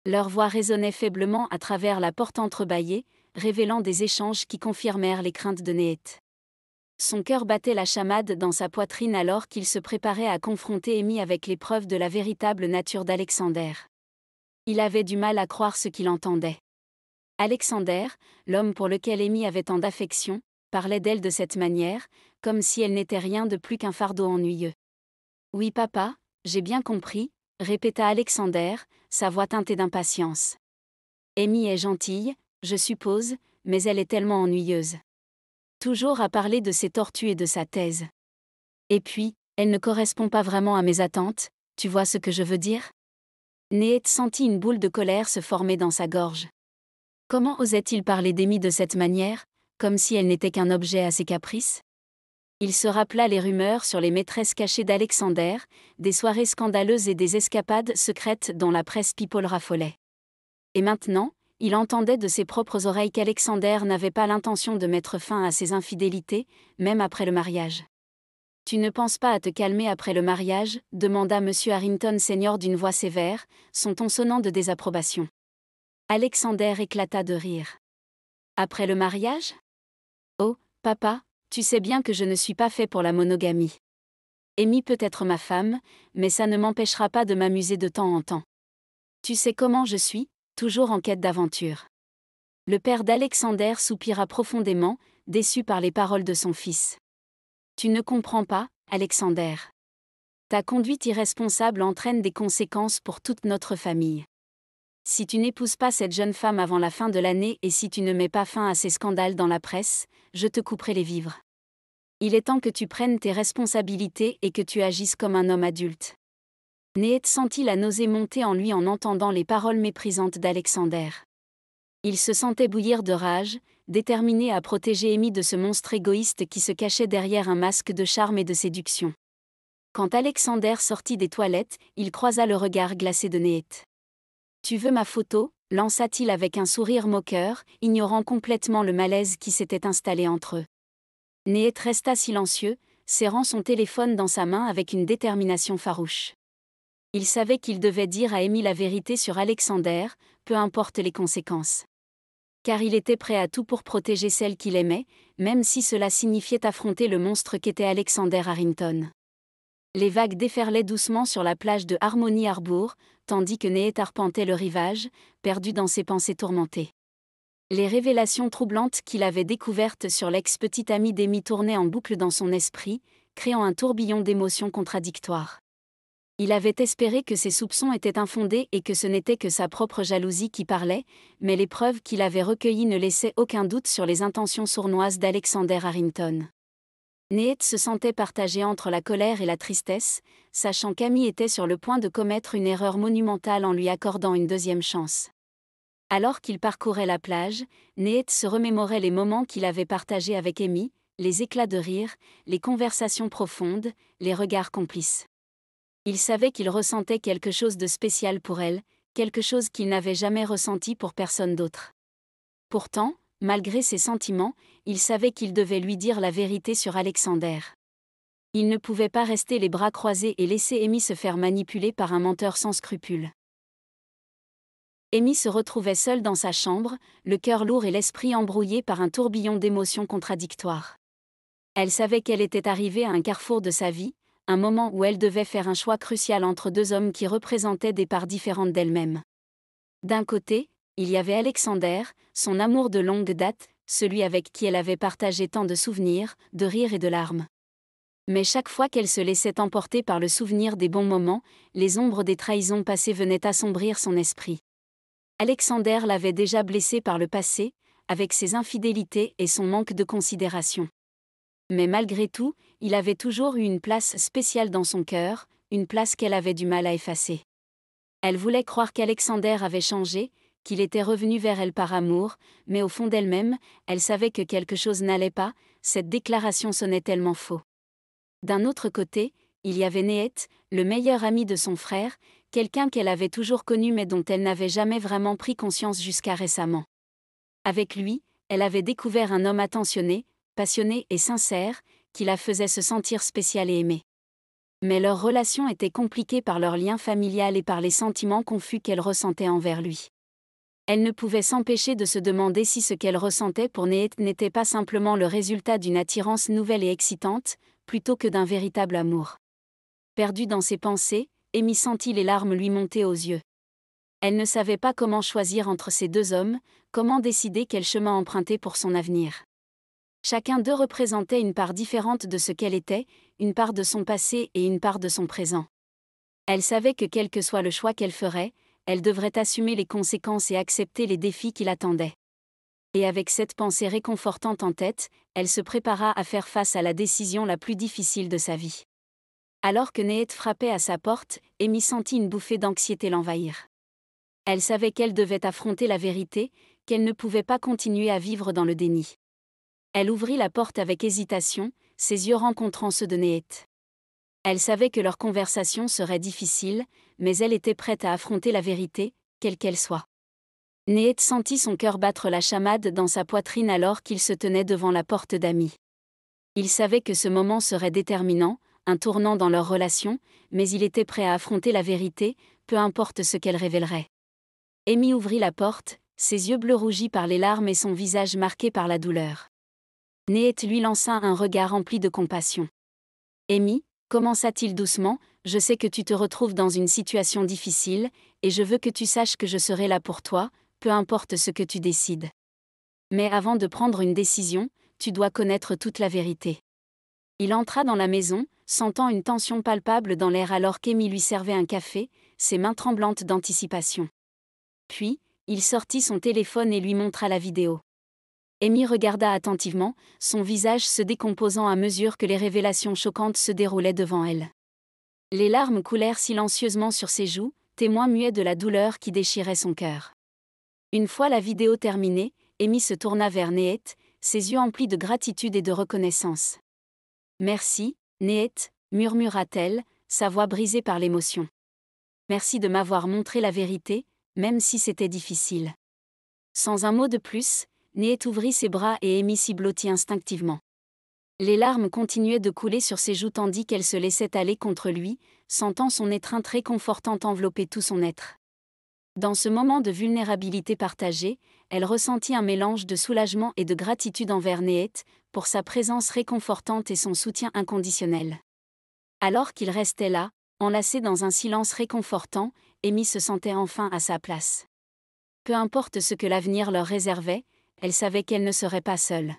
Leur voix résonnait faiblement à travers la porte entrebâillée, révélant des échanges qui confirmèrent les craintes de Nate. Son cœur battait la chamade dans sa poitrine alors qu'il se préparait à confronter Amy avec l'épreuve de la véritable nature d'Alexander. Il avait du mal à croire ce qu'il entendait. Alexander, l'homme pour lequel Amy avait tant d'affection, parlait d'elle de cette manière, comme si elle n'était rien de plus qu'un fardeau ennuyeux. « Oui papa, j'ai bien compris », répéta Alexander, sa voix teintée d'impatience. « Amy est gentille, je suppose, mais elle est tellement ennuyeuse. Toujours à parler de ses tortues et de sa thèse. Et puis, elle ne correspond pas vraiment à mes attentes, tu vois ce que je veux dire ?» Nate sentit une boule de colère se former dans sa gorge. Comment osait-il parler d'Amy de cette manière, comme si elle n'était qu'un objet à ses caprices ? Il se rappela les rumeurs sur les maîtresses cachées d'Alexander, des soirées scandaleuses et des escapades secrètes dont la presse people raffolait. Et maintenant, il entendait de ses propres oreilles qu'Alexander n'avait pas l'intention de mettre fin à ses infidélités, même après le mariage. « Tu ne penses pas à te calmer après le mariage ?» demanda M. Harrington Senior d'une voix sévère, son ton sonnant de désapprobation. Alexander éclata de rire. « Après le mariage ? Oh, papa, tu sais bien que je ne suis pas fait pour la monogamie. Amy peut être ma femme, mais ça ne m'empêchera pas de m'amuser de temps en temps. Tu sais comment je suis, toujours en quête d'aventure. » Le père d'Alexander soupira profondément, déçu par les paroles de son fils. « Tu ne comprends pas, Alexander. Ta conduite irresponsable entraîne des conséquences pour toute notre famille. Si tu n'épouses pas cette jeune femme avant la fin de l'année et si tu ne mets pas fin à ces scandales dans la presse, je te couperai les vivres. Il est temps que tu prennes tes responsabilités et que tu agisses comme un homme adulte. » Nate sentit la nausée monter en lui en entendant les paroles méprisantes d'Alexander. Il se sentait bouillir de rage, déterminé à protéger Amy de ce monstre égoïste qui se cachait derrière un masque de charme et de séduction. Quand Alexander sortit des toilettes, il croisa le regard glacé de Nate. « Tu veux ma photo ?» lança-t-il avec un sourire moqueur, ignorant complètement le malaise qui s'était installé entre eux. Nate resta silencieux, serrant son téléphone dans sa main avec une détermination farouche. Il savait qu'il devait dire à Amy la vérité sur Alexander, peu importe les conséquences. Car il était prêt à tout pour protéger celle qu'il aimait, même si cela signifiait affronter le monstre qu'était Alexander Harrington. Les vagues déferlaient doucement sur la plage de Harmony Harbour, tandis que Nate arpentait le rivage, perdu dans ses pensées tourmentées. Les révélations troublantes qu'il avait découvertes sur l'ex-petite amie d'Amy tournaient en boucle dans son esprit, créant un tourbillon d'émotions contradictoires. Il avait espéré que ses soupçons étaient infondés et que ce n'était que sa propre jalousie qui parlait, mais les preuves qu'il avait recueillies ne laissaient aucun doute sur les intentions sournoises d'Alexander Harrington. Nate se sentait partagé entre la colère et la tristesse, sachant qu'Amy était sur le point de commettre une erreur monumentale en lui accordant une deuxième chance. Alors qu'il parcourait la plage, Nate se remémorait les moments qu'il avait partagés avec Amy, les éclats de rire, les conversations profondes, les regards complices. Il savait qu'il ressentait quelque chose de spécial pour elle, quelque chose qu'il n'avait jamais ressenti pour personne d'autre. Pourtant, malgré ses sentiments, il savait qu'il devait lui dire la vérité sur Alexander. Il ne pouvait pas rester les bras croisés et laisser Amy se faire manipuler par un menteur sans scrupules. Amy se retrouvait seule dans sa chambre, le cœur lourd et l'esprit embrouillé par un tourbillon d'émotions contradictoires. Elle savait qu'elle était arrivée à un carrefour de sa vie, un moment où elle devait faire un choix crucial entre deux hommes qui représentaient des parts différentes d'elle-même. D'un côté, il y avait Alexander, son amour de longue date, celui avec qui elle avait partagé tant de souvenirs, de rires et de larmes. Mais chaque fois qu'elle se laissait emporter par le souvenir des bons moments, les ombres des trahisons passées venaient assombrir son esprit. Alexander l'avait déjà blessée par le passé, avec ses infidélités et son manque de considération. Mais malgré tout, il avait toujours eu une place spéciale dans son cœur, une place qu'elle avait du mal à effacer. Elle voulait croire qu'Alexander avait changé, qu'il était revenu vers elle par amour, mais au fond d'elle-même, elle savait que quelque chose n'allait pas, cette déclaration sonnait tellement faux. D'un autre côté, il y avait Nate, le meilleur ami de son frère, quelqu'un qu'elle avait toujours connu mais dont elle n'avait jamais vraiment pris conscience jusqu'à récemment. Avec lui, elle avait découvert un homme attentionné, passionné et sincère, qui la faisait se sentir spéciale et aimée. Mais leur relation était compliquée par leur lien familial et par les sentiments confus qu'elle ressentait envers lui. Elle ne pouvait s'empêcher de se demander si ce qu'elle ressentait pour Nate n'était pas simplement le résultat d'une attirance nouvelle et excitante, plutôt que d'un véritable amour. Perdue dans ses pensées, Amy sentit les larmes lui monter aux yeux. Elle ne savait pas comment choisir entre ces deux hommes, comment décider quel chemin emprunter pour son avenir. Chacun d'eux représentait une part différente de ce qu'elle était, une part de son passé et une part de son présent. Elle savait que quel que soit le choix qu'elle ferait, elle devrait assumer les conséquences et accepter les défis qui l'attendaient. Et avec cette pensée réconfortante en tête, elle se prépara à faire face à la décision la plus difficile de sa vie. Alors que Nate frappait à sa porte, Amy sentit une bouffée d'anxiété l'envahir. Elle savait qu'elle devait affronter la vérité, qu'elle ne pouvait pas continuer à vivre dans le déni. Elle ouvrit la porte avec hésitation, ses yeux rencontrant ceux de Nate. Elle savait que leur conversation serait difficile, mais elle était prête à affronter la vérité, quelle qu'elle soit. Nate sentit son cœur battre la chamade dans sa poitrine alors qu'il se tenait devant la porte d'Amy. Il savait que ce moment serait déterminant, un tournant dans leur relation, mais il était prêt à affronter la vérité, peu importe ce qu'elle révélerait. Amy ouvrit la porte, ses yeux bleus rougis par les larmes et son visage marqué par la douleur. Nate lui lança un regard empli de compassion. « Amy, commença-t-il doucement, je sais que tu te retrouves dans une situation difficile, et je veux que tu saches que je serai là pour toi, peu importe ce que tu décides. Mais avant de prendre une décision, tu dois connaître toute la vérité. » Il entra dans la maison, sentant une tension palpable dans l'air alors qu'Amy lui servait un café, ses mains tremblantes d'anticipation. Puis, il sortit son téléphone et lui montra la vidéo. Amy regarda attentivement, son visage se décomposant à mesure que les révélations choquantes se déroulaient devant elle. Les larmes coulèrent silencieusement sur ses joues, témoins muets de la douleur qui déchirait son cœur. Une fois la vidéo terminée, Amy se tourna vers Nate, ses yeux emplis de gratitude et de reconnaissance. « Merci, Nate, murmura-t-elle, sa voix brisée par l'émotion. Merci de m'avoir montré la vérité, même si c'était difficile. » Sans un mot de plus, Nate ouvrit ses bras et Amy s'y blottit instinctivement. Les larmes continuaient de couler sur ses joues tandis qu'elle se laissait aller contre lui, sentant son étreinte réconfortante envelopper tout son être. Dans ce moment de vulnérabilité partagée, elle ressentit un mélange de soulagement et de gratitude envers Nate, pour sa présence réconfortante et son soutien inconditionnel. Alors qu'il restait là, enlacé dans un silence réconfortant, Amy se sentait enfin à sa place. Peu importe ce que l'avenir leur réservait, elle savait qu'elle ne serait pas seule.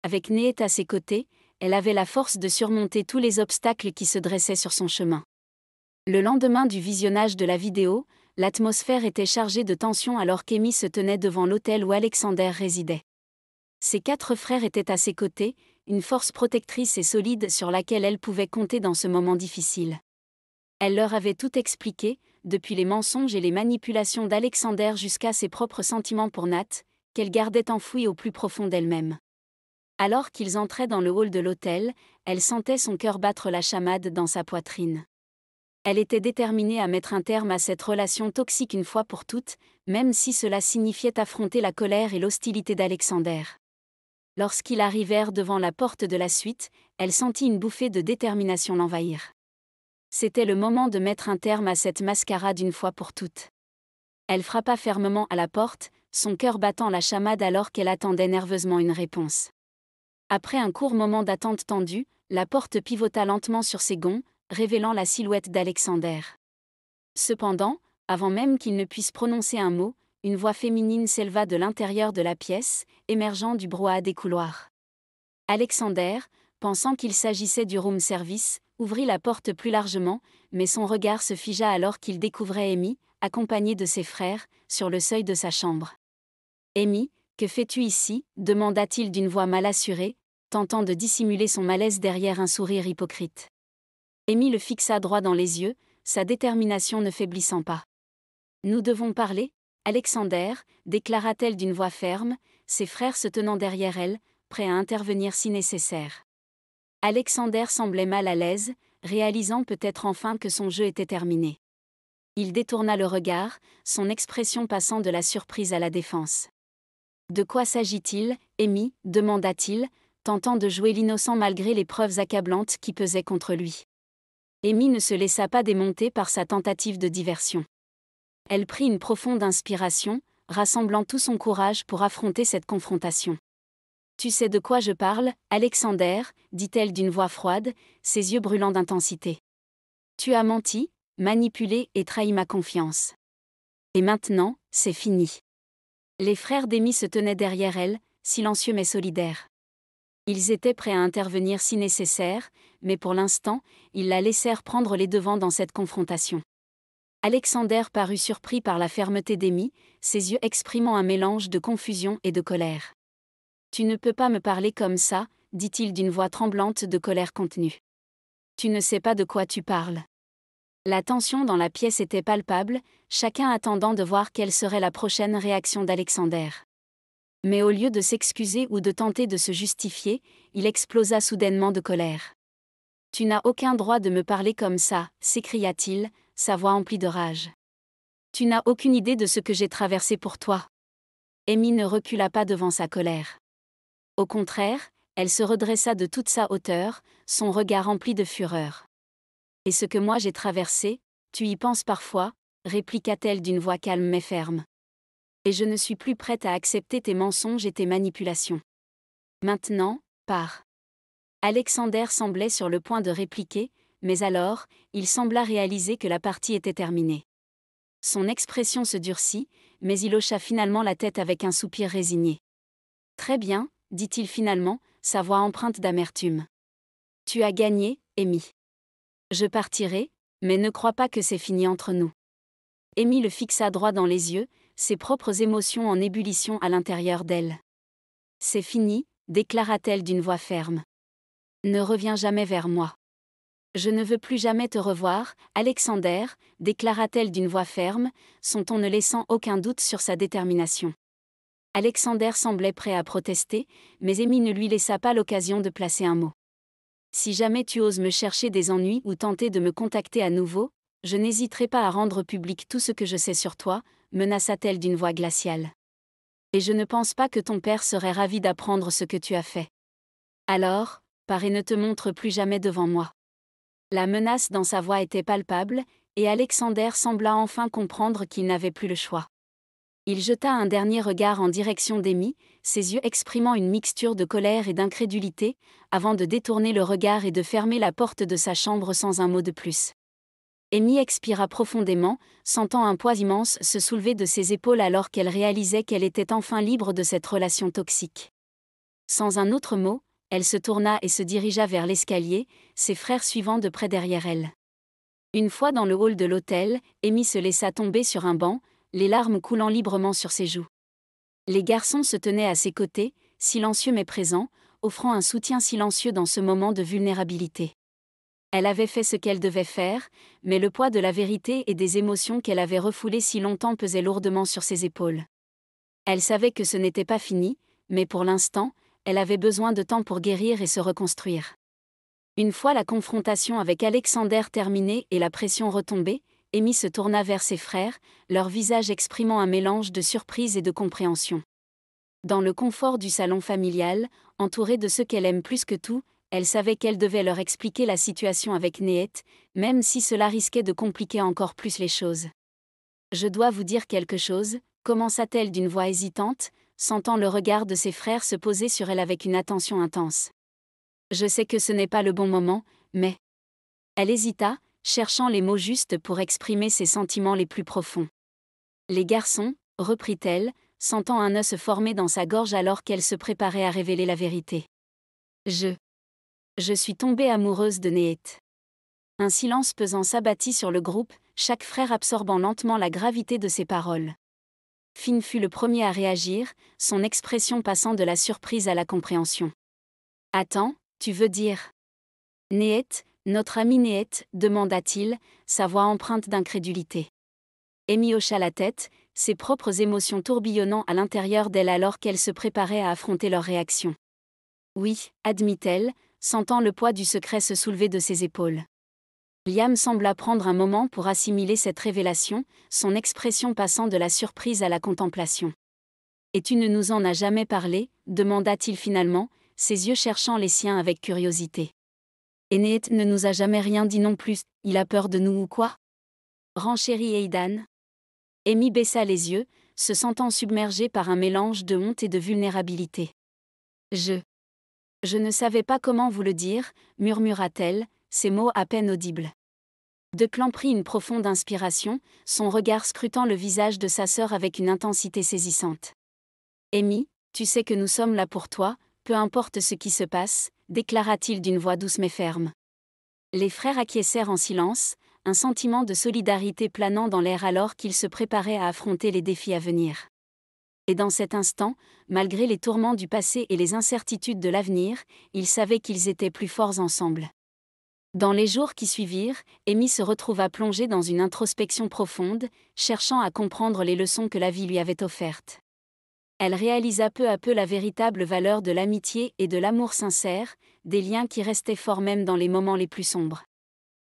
Avec Nate à ses côtés, elle avait la force de surmonter tous les obstacles qui se dressaient sur son chemin. Le lendemain du visionnage de la vidéo, l'atmosphère était chargée de tension alors qu'Amy se tenait devant l'hôtel où Alexander résidait. Ses 4 frères étaient à ses côtés, une force protectrice et solide sur laquelle elle pouvait compter dans ce moment difficile. Elle leur avait tout expliqué, depuis les mensonges et les manipulations d'Alexander jusqu'à ses propres sentiments pour Nate, qu'elle gardait enfouis au plus profond d'elle-même. Alors qu'ils entraient dans le hall de l'hôtel, elle sentait son cœur battre la chamade dans sa poitrine. Elle était déterminée à mettre un terme à cette relation toxique une fois pour toutes, même si cela signifiait affronter la colère et l'hostilité d'Alexander. Lorsqu'ils arrivèrent devant la porte de la suite, elle sentit une bouffée de détermination l'envahir. C'était le moment de mettre un terme à cette mascarade une fois pour toutes. Elle frappa fermement à la porte, son cœur battant la chamade alors qu'elle attendait nerveusement une réponse. Après un court moment d'attente tendue, la porte pivota lentement sur ses gonds, révélant la silhouette d'Alexander. Cependant, avant même qu'il ne puisse prononcer un mot, une voix féminine s'éleva de l'intérieur de la pièce, émergeant du brouhaha des couloirs. Alexander, pensant qu'il s'agissait du room service, ouvrit la porte plus largement, mais son regard se figea alors qu'il découvrait Amy, accompagnée de ses frères, sur le seuil de sa chambre. « Amy, que fais-tu ici » demanda-t-il d'une voix mal assurée, tentant de dissimuler son malaise derrière un sourire hypocrite. Amy le fixa droit dans les yeux, sa détermination ne faiblissant pas. « Nous devons parler, Alexander, déclara-t-elle d'une voix ferme, ses frères se tenant derrière elle, prêts à intervenir si nécessaire. Alexander semblait mal à l'aise, réalisant peut-être enfin que son jeu était terminé. Il détourna le regard, son expression passant de la surprise à la défense. « De quoi s'agit-il, Amy » demanda-t-il, tentant de jouer l'innocent malgré les preuves accablantes qui pesaient contre lui. Amy ne se laissa pas démonter par sa tentative de diversion. Elle prit une profonde inspiration, rassemblant tout son courage pour affronter cette confrontation. « Tu sais de quoi je parle, Alexander » dit-elle d'une voix froide, ses yeux brûlants d'intensité. « Tu as menti, manipulé et trahi ma confiance. Et maintenant, c'est fini. » Les frères d'Amy se tenaient derrière elle, silencieux mais solidaires. Ils étaient prêts à intervenir si nécessaire, mais pour l'instant, ils la laissèrent prendre les devants dans cette confrontation. Alexander parut surpris par la fermeté d'Amy, ses yeux exprimant un mélange de confusion et de colère. « Tu ne peux pas me parler comme ça » dit-il d'une voix tremblante de colère contenue. « Tu ne sais pas de quoi tu parles. » La tension dans la pièce était palpable, chacun attendant de voir quelle serait la prochaine réaction d'Alexander. Mais au lieu de s'excuser ou de tenter de se justifier, il explosa soudainement de colère. « Tu n'as aucun droit de me parler comme ça » s'écria-t-il, sa voix emplie de rage. « Tu n'as aucune idée de ce que j'ai traversé pour toi. » Amy ne recula pas devant sa colère. Au contraire, elle se redressa de toute sa hauteur, son regard empli de fureur. « Et ce que moi j'ai traversé, tu y penses parfois » répliqua-t-elle d'une voix calme mais ferme. « Et je ne suis plus prête à accepter tes mensonges et tes manipulations. Maintenant, pars. » Alexander semblait sur le point de répliquer, mais alors, il sembla réaliser que la partie était terminée. Son expression se durcit, mais il hocha finalement la tête avec un soupir résigné. « Très bien, » dit-il finalement, sa voix empreinte d'amertume. « Tu as gagné, Amy. Je partirai, mais ne crois pas que c'est fini entre nous. » Amy le fixa droit dans les yeux, ses propres émotions en ébullition à l'intérieur d'elle. « C'est fini » déclara-t-elle d'une voix ferme. « Ne reviens jamais vers moi. »« Je ne veux plus jamais te revoir, Alexander » déclara-t-elle d'une voix ferme, son ton ne laissant aucun doute sur sa détermination. Alexander semblait prêt à protester, mais Amy ne lui laissa pas l'occasion de placer un mot. « Si jamais tu oses me chercher des ennuis ou tenter de me contacter à nouveau, je n'hésiterai pas à rendre public tout ce que je sais sur toi » menaça-t-elle d'une voix glaciale. « Et je ne pense pas que ton père serait ravi d'apprendre ce que tu as fait. Alors, pars et ne te montre plus jamais devant moi. » La menace dans sa voix était palpable, et Alexander sembla enfin comprendre qu'il n'avait plus le choix. Il jeta un dernier regard en direction d'Amy, ses yeux exprimant une mixture de colère et d'incrédulité, avant de détourner le regard et de fermer la porte de sa chambre sans un mot de plus. Amy expira profondément, sentant un poids immense se soulever de ses épaules alors qu'elle réalisait qu'elle était enfin libre de cette relation toxique. Sans un autre mot, elle se tourna et se dirigea vers l'escalier, ses frères suivant de près derrière elle. Une fois dans le hall de l'hôtel, Amy se laissa tomber sur un banc, les larmes coulant librement sur ses joues. Les garçons se tenaient à ses côtés, silencieux mais présents, offrant un soutien silencieux dans ce moment de vulnérabilité. Elle avait fait ce qu'elle devait faire, mais le poids de la vérité et des émotions qu'elle avait refoulées si longtemps pesait lourdement sur ses épaules. Elle savait que ce n'était pas fini, mais pour l'instant, elle avait besoin de temps pour guérir et se reconstruire. Une fois la confrontation avec Alexander terminée et la pression retombée, Amy se tourna vers ses frères, leur visage exprimant un mélange de surprise et de compréhension. Dans le confort du salon familial, entourée de ceux qu'elle aime plus que tout, elle savait qu'elle devait leur expliquer la situation avec Neet, même si cela risquait de compliquer encore plus les choses. « Je dois vous dire quelque chose », commença-t-elle d'une voix hésitante, sentant le regard de ses frères se poser sur elle avec une attention intense. « Je sais que ce n'est pas le bon moment, mais… » Elle hésita, cherchant les mots justes pour exprimer ses sentiments les plus profonds. « Les garçons, » reprit-elle, sentant un nœud se former dans sa gorge alors qu'elle se préparait à révéler la vérité. « Je suis tombée amoureuse de Neet. » Un silence pesant s'abattit sur le groupe, chaque frère absorbant lentement la gravité de ses paroles. Finn fut le premier à réagir, son expression passant de la surprise à la compréhension. « Attends, tu veux dire… Neet, notre ami Neet, demanda-t-il, sa voix empreinte d'incrédulité. Amy hocha la tête, ses propres émotions tourbillonnant à l'intérieur d'elle alors qu'elle se préparait à affronter leur réaction. Oui, admit-elle, sentant le poids du secret se soulever de ses épaules. Liam sembla prendre un moment pour assimiler cette révélation, son expression passant de la surprise à la contemplation. « Et tu ne nous en as jamais parlé ?» demanda-t-il finalement, ses yeux cherchant les siens avec curiosité. « Et Neet ne nous a jamais rien dit non plus, il a peur de nous ou quoi ?» renchérit Aidan. Amy baissa les yeux, se sentant submergée par un mélange de honte et de vulnérabilité. « Je ne savais pas comment vous le dire, » murmura-t-elle, ces mots à peine audibles. Declan prit une profonde inspiration, son regard scrutant le visage de sa sœur avec une intensité saisissante. « Amy, tu sais que nous sommes là pour toi, peu importe ce qui se passe, » déclara-t-il d'une voix douce mais ferme. Les frères acquiescèrent en silence, un sentiment de solidarité planant dans l'air alors qu'ils se préparaient à affronter les défis à venir. Et dans cet instant, malgré les tourments du passé et les incertitudes de l'avenir, ils savaient qu'ils étaient plus forts ensemble. Dans les jours qui suivirent, Amy se retrouva plongée dans une introspection profonde, cherchant à comprendre les leçons que la vie lui avait offertes. Elle réalisa peu à peu la véritable valeur de l'amitié et de l'amour sincère, des liens qui restaient forts même dans les moments les plus sombres.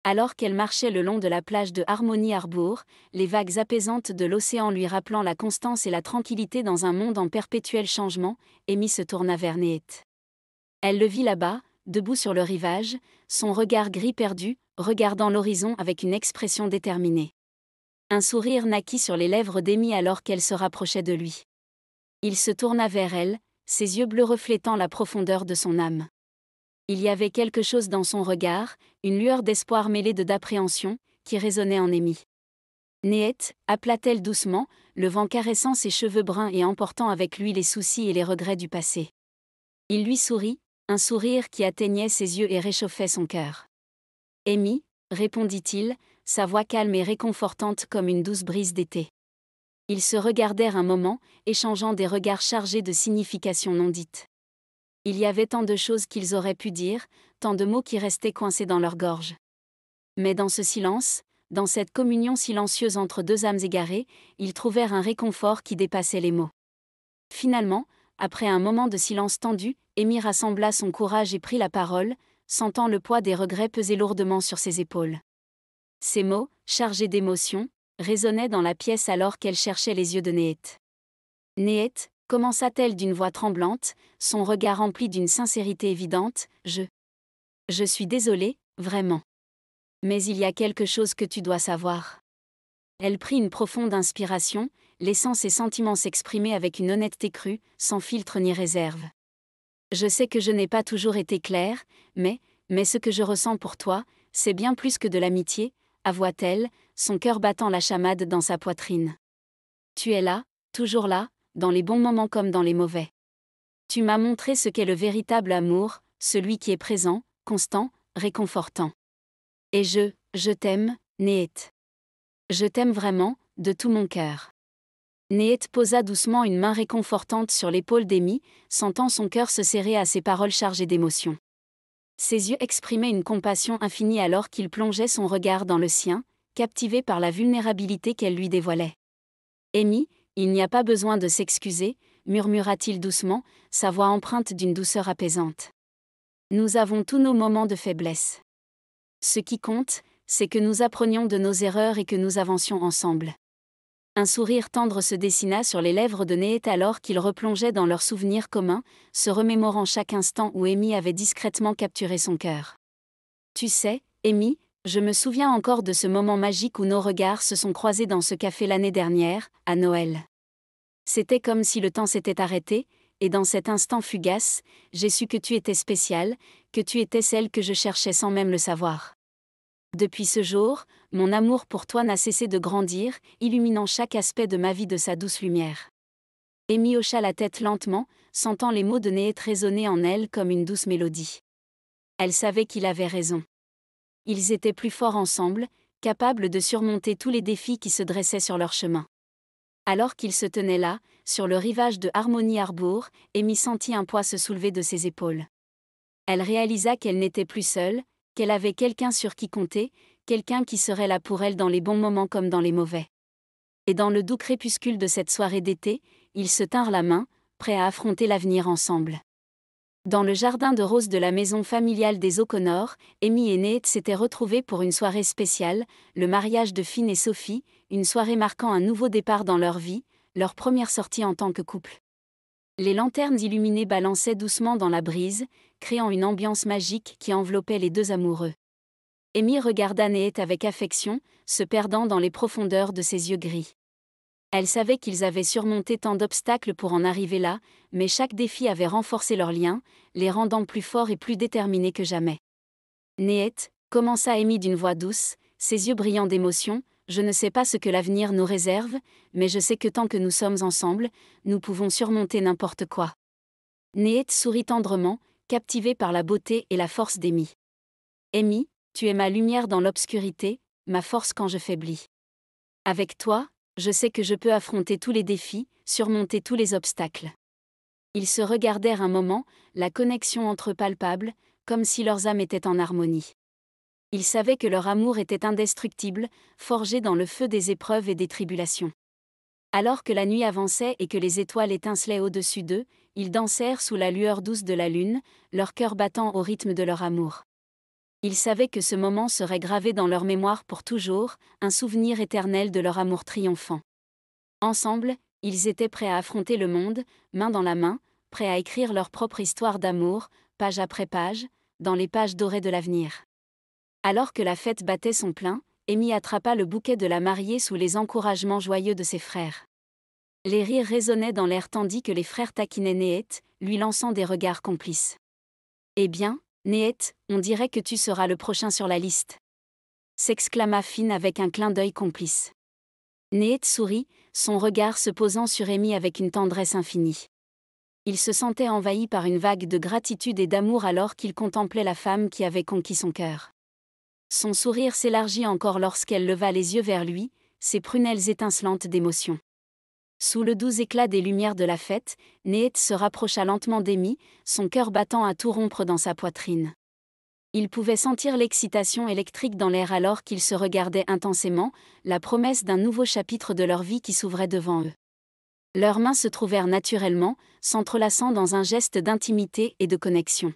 Alors qu'elle marchait le long de la plage de Harmony Harbour, les vagues apaisantes de l'océan lui rappelant la constance et la tranquillité dans un monde en perpétuel changement, Amy se tourna vers Neet. Elle le vit là-bas, debout sur le rivage, son regard gris perdu, regardant l'horizon avec une expression déterminée. Un sourire naquit sur les lèvres d'Amy alors qu'elle se rapprochait de lui. Il se tourna vers elle, ses yeux bleus reflétant la profondeur de son âme. Il y avait quelque chose dans son regard, une lueur d'espoir mêlée d'appréhension, qui résonnait en Amy. « Neet » appela-t-elle doucement, le vent caressant ses cheveux bruns et emportant avec lui les soucis et les regrets du passé. Il lui sourit, un sourire qui atteignait ses yeux et réchauffait son cœur. « Amy » répondit-il, sa voix calme et réconfortante comme une douce brise d'été. Ils se regardèrent un moment, échangeant des regards chargés de significations non dites. Il y avait tant de choses qu'ils auraient pu dire, tant de mots qui restaient coincés dans leur gorge. Mais dans ce silence, dans cette communion silencieuse entre deux âmes égarées, ils trouvèrent un réconfort qui dépassait les mots. Finalement, après un moment de silence tendu, Amy rassembla son courage et prit la parole, sentant le poids des regrets peser lourdement sur ses épaules. Ces mots, chargés d'émotion, résonnaient dans la pièce alors qu'elle cherchait les yeux de Neet. « Neet » commença-t-elle d'une voix tremblante, son regard rempli d'une sincérité évidente, « Je suis désolée, vraiment. Mais il y a quelque chose que tu dois savoir. » Elle prit une profonde inspiration, laissant ses sentiments s'exprimer avec une honnêteté crue, sans filtre ni réserve. « Je sais que je n'ai pas toujours été claire, mais ce que je ressens pour toi, c'est bien plus que de l'amitié, » avoua-t-elle, son cœur battant la chamade dans sa poitrine. « Tu es là, toujours là, dans les bons moments comme dans les mauvais. Tu m'as montré ce qu'est le véritable amour, celui qui est présent, constant, réconfortant. Et je t'aime, Neet. Je t'aime vraiment, de tout mon cœur. » Neet posa doucement une main réconfortante sur l'épaule d'Amy, sentant son cœur se serrer à ces paroles chargées d'émotion. Ses yeux exprimaient une compassion infinie alors qu'il plongeait son regard dans le sien, captivé par la vulnérabilité qu'elle lui dévoilait. « Amy, il n'y a pas besoin de s'excuser, » murmura-t-il doucement, sa voix empreinte d'une douceur apaisante. Nous avons tous nos moments de faiblesse. Ce qui compte, c'est que nous apprenions de nos erreurs et que nous avancions ensemble. Un sourire tendre se dessina sur les lèvres de Neet alors qu'ils replongeaient dans leurs souvenirs communs, se remémorant chaque instant où Amy avait discrètement capturé son cœur. Tu sais, Amy, je me souviens encore de ce moment magique où nos regards se sont croisés dans ce café l'année dernière, à Noël. C'était comme si le temps s'était arrêté, et dans cet instant fugace, j'ai su que tu étais spéciale, que tu étais celle que je cherchais sans même le savoir. Depuis ce jour, mon amour pour toi n'a cessé de grandir, illuminant chaque aspect de ma vie de sa douce lumière. Amy hocha la tête lentement, sentant les mots de Neet résonner en elle comme une douce mélodie. Elle savait qu'il avait raison. Ils étaient plus forts ensemble, capables de surmonter tous les défis qui se dressaient sur leur chemin. Alors qu'ils se tenaient là, sur le rivage de Harmony Harbour, Amy sentit un poids se soulever de ses épaules. Elle réalisa qu'elle n'était plus seule, qu'elle avait quelqu'un sur qui compter, quelqu'un qui serait là pour elle dans les bons moments comme dans les mauvais. Et dans le doux crépuscule de cette soirée d'été, ils se tinrent la main, prêts à affronter l'avenir ensemble. Dans le jardin de roses de la maison familiale des O'Connor, Amy et Neet s'étaient retrouvés pour une soirée spéciale, le mariage de Finn et Sophie, une soirée marquant un nouveau départ dans leur vie, leur première sortie en tant que couple. Les lanternes illuminées balançaient doucement dans la brise, créant une ambiance magique qui enveloppait les deux amoureux. Amy regarda Neet avec affection, se perdant dans les profondeurs de ses yeux gris. Elle savait qu'ils avaient surmonté tant d'obstacles pour en arriver là, mais chaque défi avait renforcé leurs liens, les rendant plus forts et plus déterminés que jamais. Neet, commença Amy d'une voix douce, ses yeux brillants d'émotion, je ne sais pas ce que l'avenir nous réserve, mais je sais que tant que nous sommes ensemble, nous pouvons surmonter n'importe quoi. Neet sourit tendrement, captivée par la beauté et la force d'Amy. Amy, tu es ma lumière dans l'obscurité, ma force quand je faiblis. Avec toi, je sais que je peux affronter tous les défis, surmonter tous les obstacles. Ils se regardèrent un moment, la connexion entre eux palpable, comme si leurs âmes étaient en harmonie. Ils savaient que leur amour était indestructible, forgé dans le feu des épreuves et des tribulations. Alors que la nuit avançait et que les étoiles étincelaient au-dessus d'eux, ils dansèrent sous la lueur douce de la lune, leur cœur battant au rythme de leur amour. Ils savaient que ce moment serait gravé dans leur mémoire pour toujours, un souvenir éternel de leur amour triomphant. Ensemble, ils étaient prêts à affronter le monde, main dans la main, prêts à écrire leur propre histoire d'amour, page après page, dans les pages dorées de l'avenir. Alors que la fête battait son plein, Amy attrapa le bouquet de la mariée sous les encouragements joyeux de ses frères. Les rires résonnaient dans l'air tandis que les frères taquinaient Neet, lui lançant des regards complices. « Eh bien, Neet, on dirait que tu seras le prochain sur la liste !» s'exclama Finn avec un clin d'œil complice. Neet sourit, son regard se posant sur Amy avec une tendresse infinie. Il se sentait envahi par une vague de gratitude et d'amour alors qu'il contemplait la femme qui avait conquis son cœur. Son sourire s'élargit encore lorsqu'elle leva les yeux vers lui, ses prunelles étincelantes d'émotion. Sous le doux éclat des lumières de la fête, Neet se rapprocha lentement d'Amy, son cœur battant à tout rompre dans sa poitrine. Il pouvait sentir l'excitation électrique dans l'air alors qu'ils se regardaient intensément, la promesse d'un nouveau chapitre de leur vie qui s'ouvrait devant eux. Leurs mains se trouvèrent naturellement, s'entrelaçant dans un geste d'intimité et de connexion.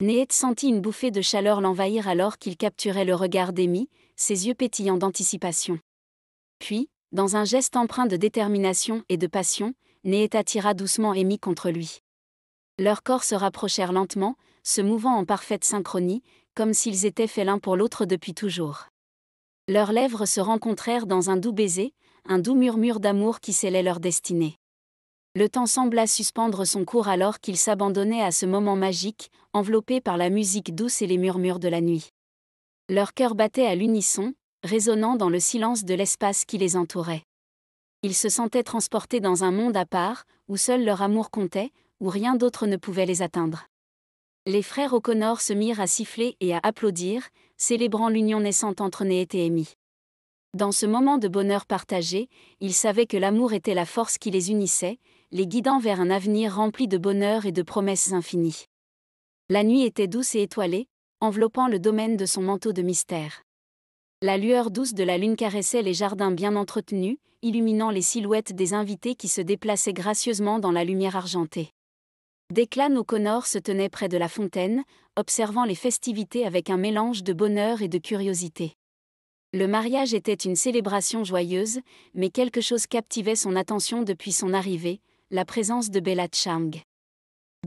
Neet sentit une bouffée de chaleur l'envahir alors qu'il capturait le regard d'Amy, ses yeux pétillants d'anticipation. Puis, dans un geste empreint de détermination et de passion, Neet attira doucement Amy contre lui. Leurs corps se rapprochèrent lentement, se mouvant en parfaite synchronie, comme s'ils étaient faits l'un pour l'autre depuis toujours. Leurs lèvres se rencontrèrent dans un doux baiser, un doux murmure d'amour qui scellait leur destinée. Le temps sembla suspendre son cours alors qu'ils s'abandonnaient à ce moment magique, enveloppés par la musique douce et les murmures de la nuit. Leurs cœurs battaient à l'unisson, résonnant dans le silence de l'espace qui les entourait. Ils se sentaient transportés dans un monde à part, où seul leur amour comptait, où rien d'autre ne pouvait les atteindre. Les frères O'Connor se mirent à siffler et à applaudir, célébrant l'union naissante entre Neet et Amy. Dans ce moment de bonheur partagé, ils savaient que l'amour était la force qui les unissait, les guidant vers un avenir rempli de bonheur et de promesses infinies. La nuit était douce et étoilée, enveloppant le domaine de son manteau de mystère. La lueur douce de la lune caressait les jardins bien entretenus, illuminant les silhouettes des invités qui se déplaçaient gracieusement dans la lumière argentée. Declan O'Connor se tenait près de la fontaine, observant les festivités avec un mélange de bonheur et de curiosité. Le mariage était une célébration joyeuse, mais quelque chose captivait son attention depuis son arrivée, la présence de Bella Chang.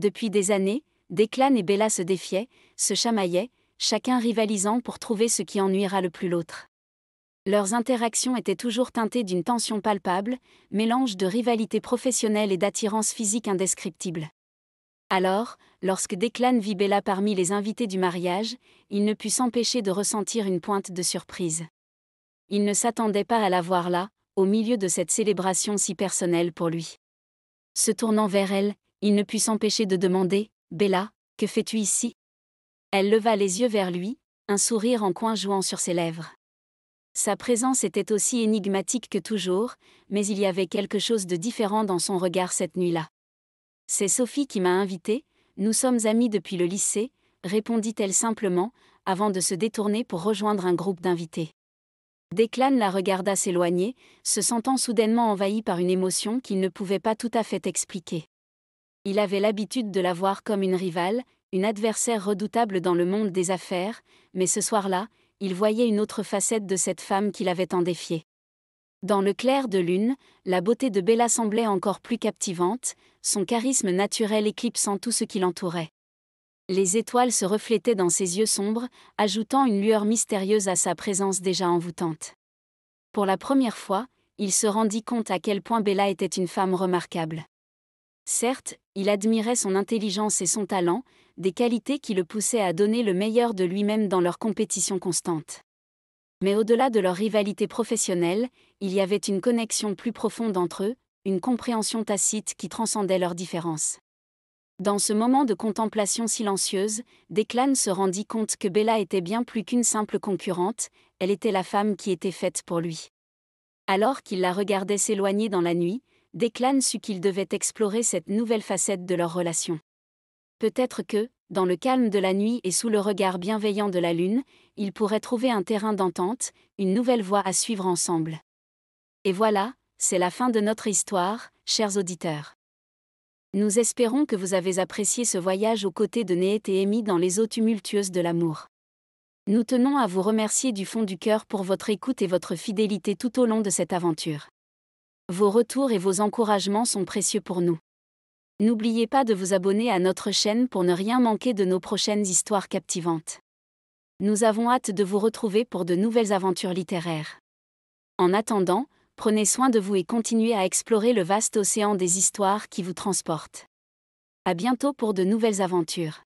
Depuis des années, Declan et Bella se défiaient, se chamaillaient, chacun rivalisant pour trouver ce qui ennuiera le plus l'autre. Leurs interactions étaient toujours teintées d'une tension palpable, mélange de rivalité professionnelle et d'attirance physique indescriptible. Alors, lorsque Declan vit Bella parmi les invités du mariage, il ne put s'empêcher de ressentir une pointe de surprise. Il ne s'attendait pas à la voir là, au milieu de cette célébration si personnelle pour lui. Se tournant vers elle, il ne put s'empêcher de demander « Bella, que fais-tu ici ?» Elle leva les yeux vers lui, un sourire en coin jouant sur ses lèvres. Sa présence était aussi énigmatique que toujours, mais il y avait quelque chose de différent dans son regard cette nuit-là. « C'est Sophie qui m'a invitée, nous sommes amies depuis le lycée », répondit-elle simplement, avant de se détourner pour rejoindre un groupe d'invités. Declan la regarda s'éloigner, se sentant soudainement envahi par une émotion qu'il ne pouvait pas tout à fait expliquer. Il avait l'habitude de la voir comme une rivale, une adversaire redoutable dans le monde des affaires, mais ce soir-là, il voyait une autre facette de cette femme qu'il avait tant défiée. Dans le clair de lune, la beauté de Bella semblait encore plus captivante, son charisme naturel éclipsant tout ce qui l'entourait. Les étoiles se reflétaient dans ses yeux sombres, ajoutant une lueur mystérieuse à sa présence déjà envoûtante. Pour la première fois, il se rendit compte à quel point Bella était une femme remarquable. Certes, il admirait son intelligence et son talent, des qualités qui le poussaient à donner le meilleur de lui-même dans leur compétition constante. Mais au-delà de leur rivalité professionnelle, il y avait une connexion plus profonde entre eux, une compréhension tacite qui transcendait leurs différences. Dans ce moment de contemplation silencieuse, Declan se rendit compte que Bella était bien plus qu'une simple concurrente, elle était la femme qui était faite pour lui. Alors qu'il la regardait s'éloigner dans la nuit, Declan sut qu'il devait explorer cette nouvelle facette de leur relation. Peut-être que, dans le calme de la nuit et sous le regard bienveillant de la lune, ils pourraient trouver un terrain d'entente, une nouvelle voie à suivre ensemble. Et voilà, c'est la fin de notre histoire, chers auditeurs. Nous espérons que vous avez apprécié ce voyage aux côtés de Neet et Amy dans les eaux tumultueuses de l'amour. Nous tenons à vous remercier du fond du cœur pour votre écoute et votre fidélité tout au long de cette aventure. Vos retours et vos encouragements sont précieux pour nous. N'oubliez pas de vous abonner à notre chaîne pour ne rien manquer de nos prochaines histoires captivantes. Nous avons hâte de vous retrouver pour de nouvelles aventures littéraires. En attendant, prenez soin de vous et continuez à explorer le vaste océan des histoires qui vous transportent. À bientôt pour de nouvelles aventures.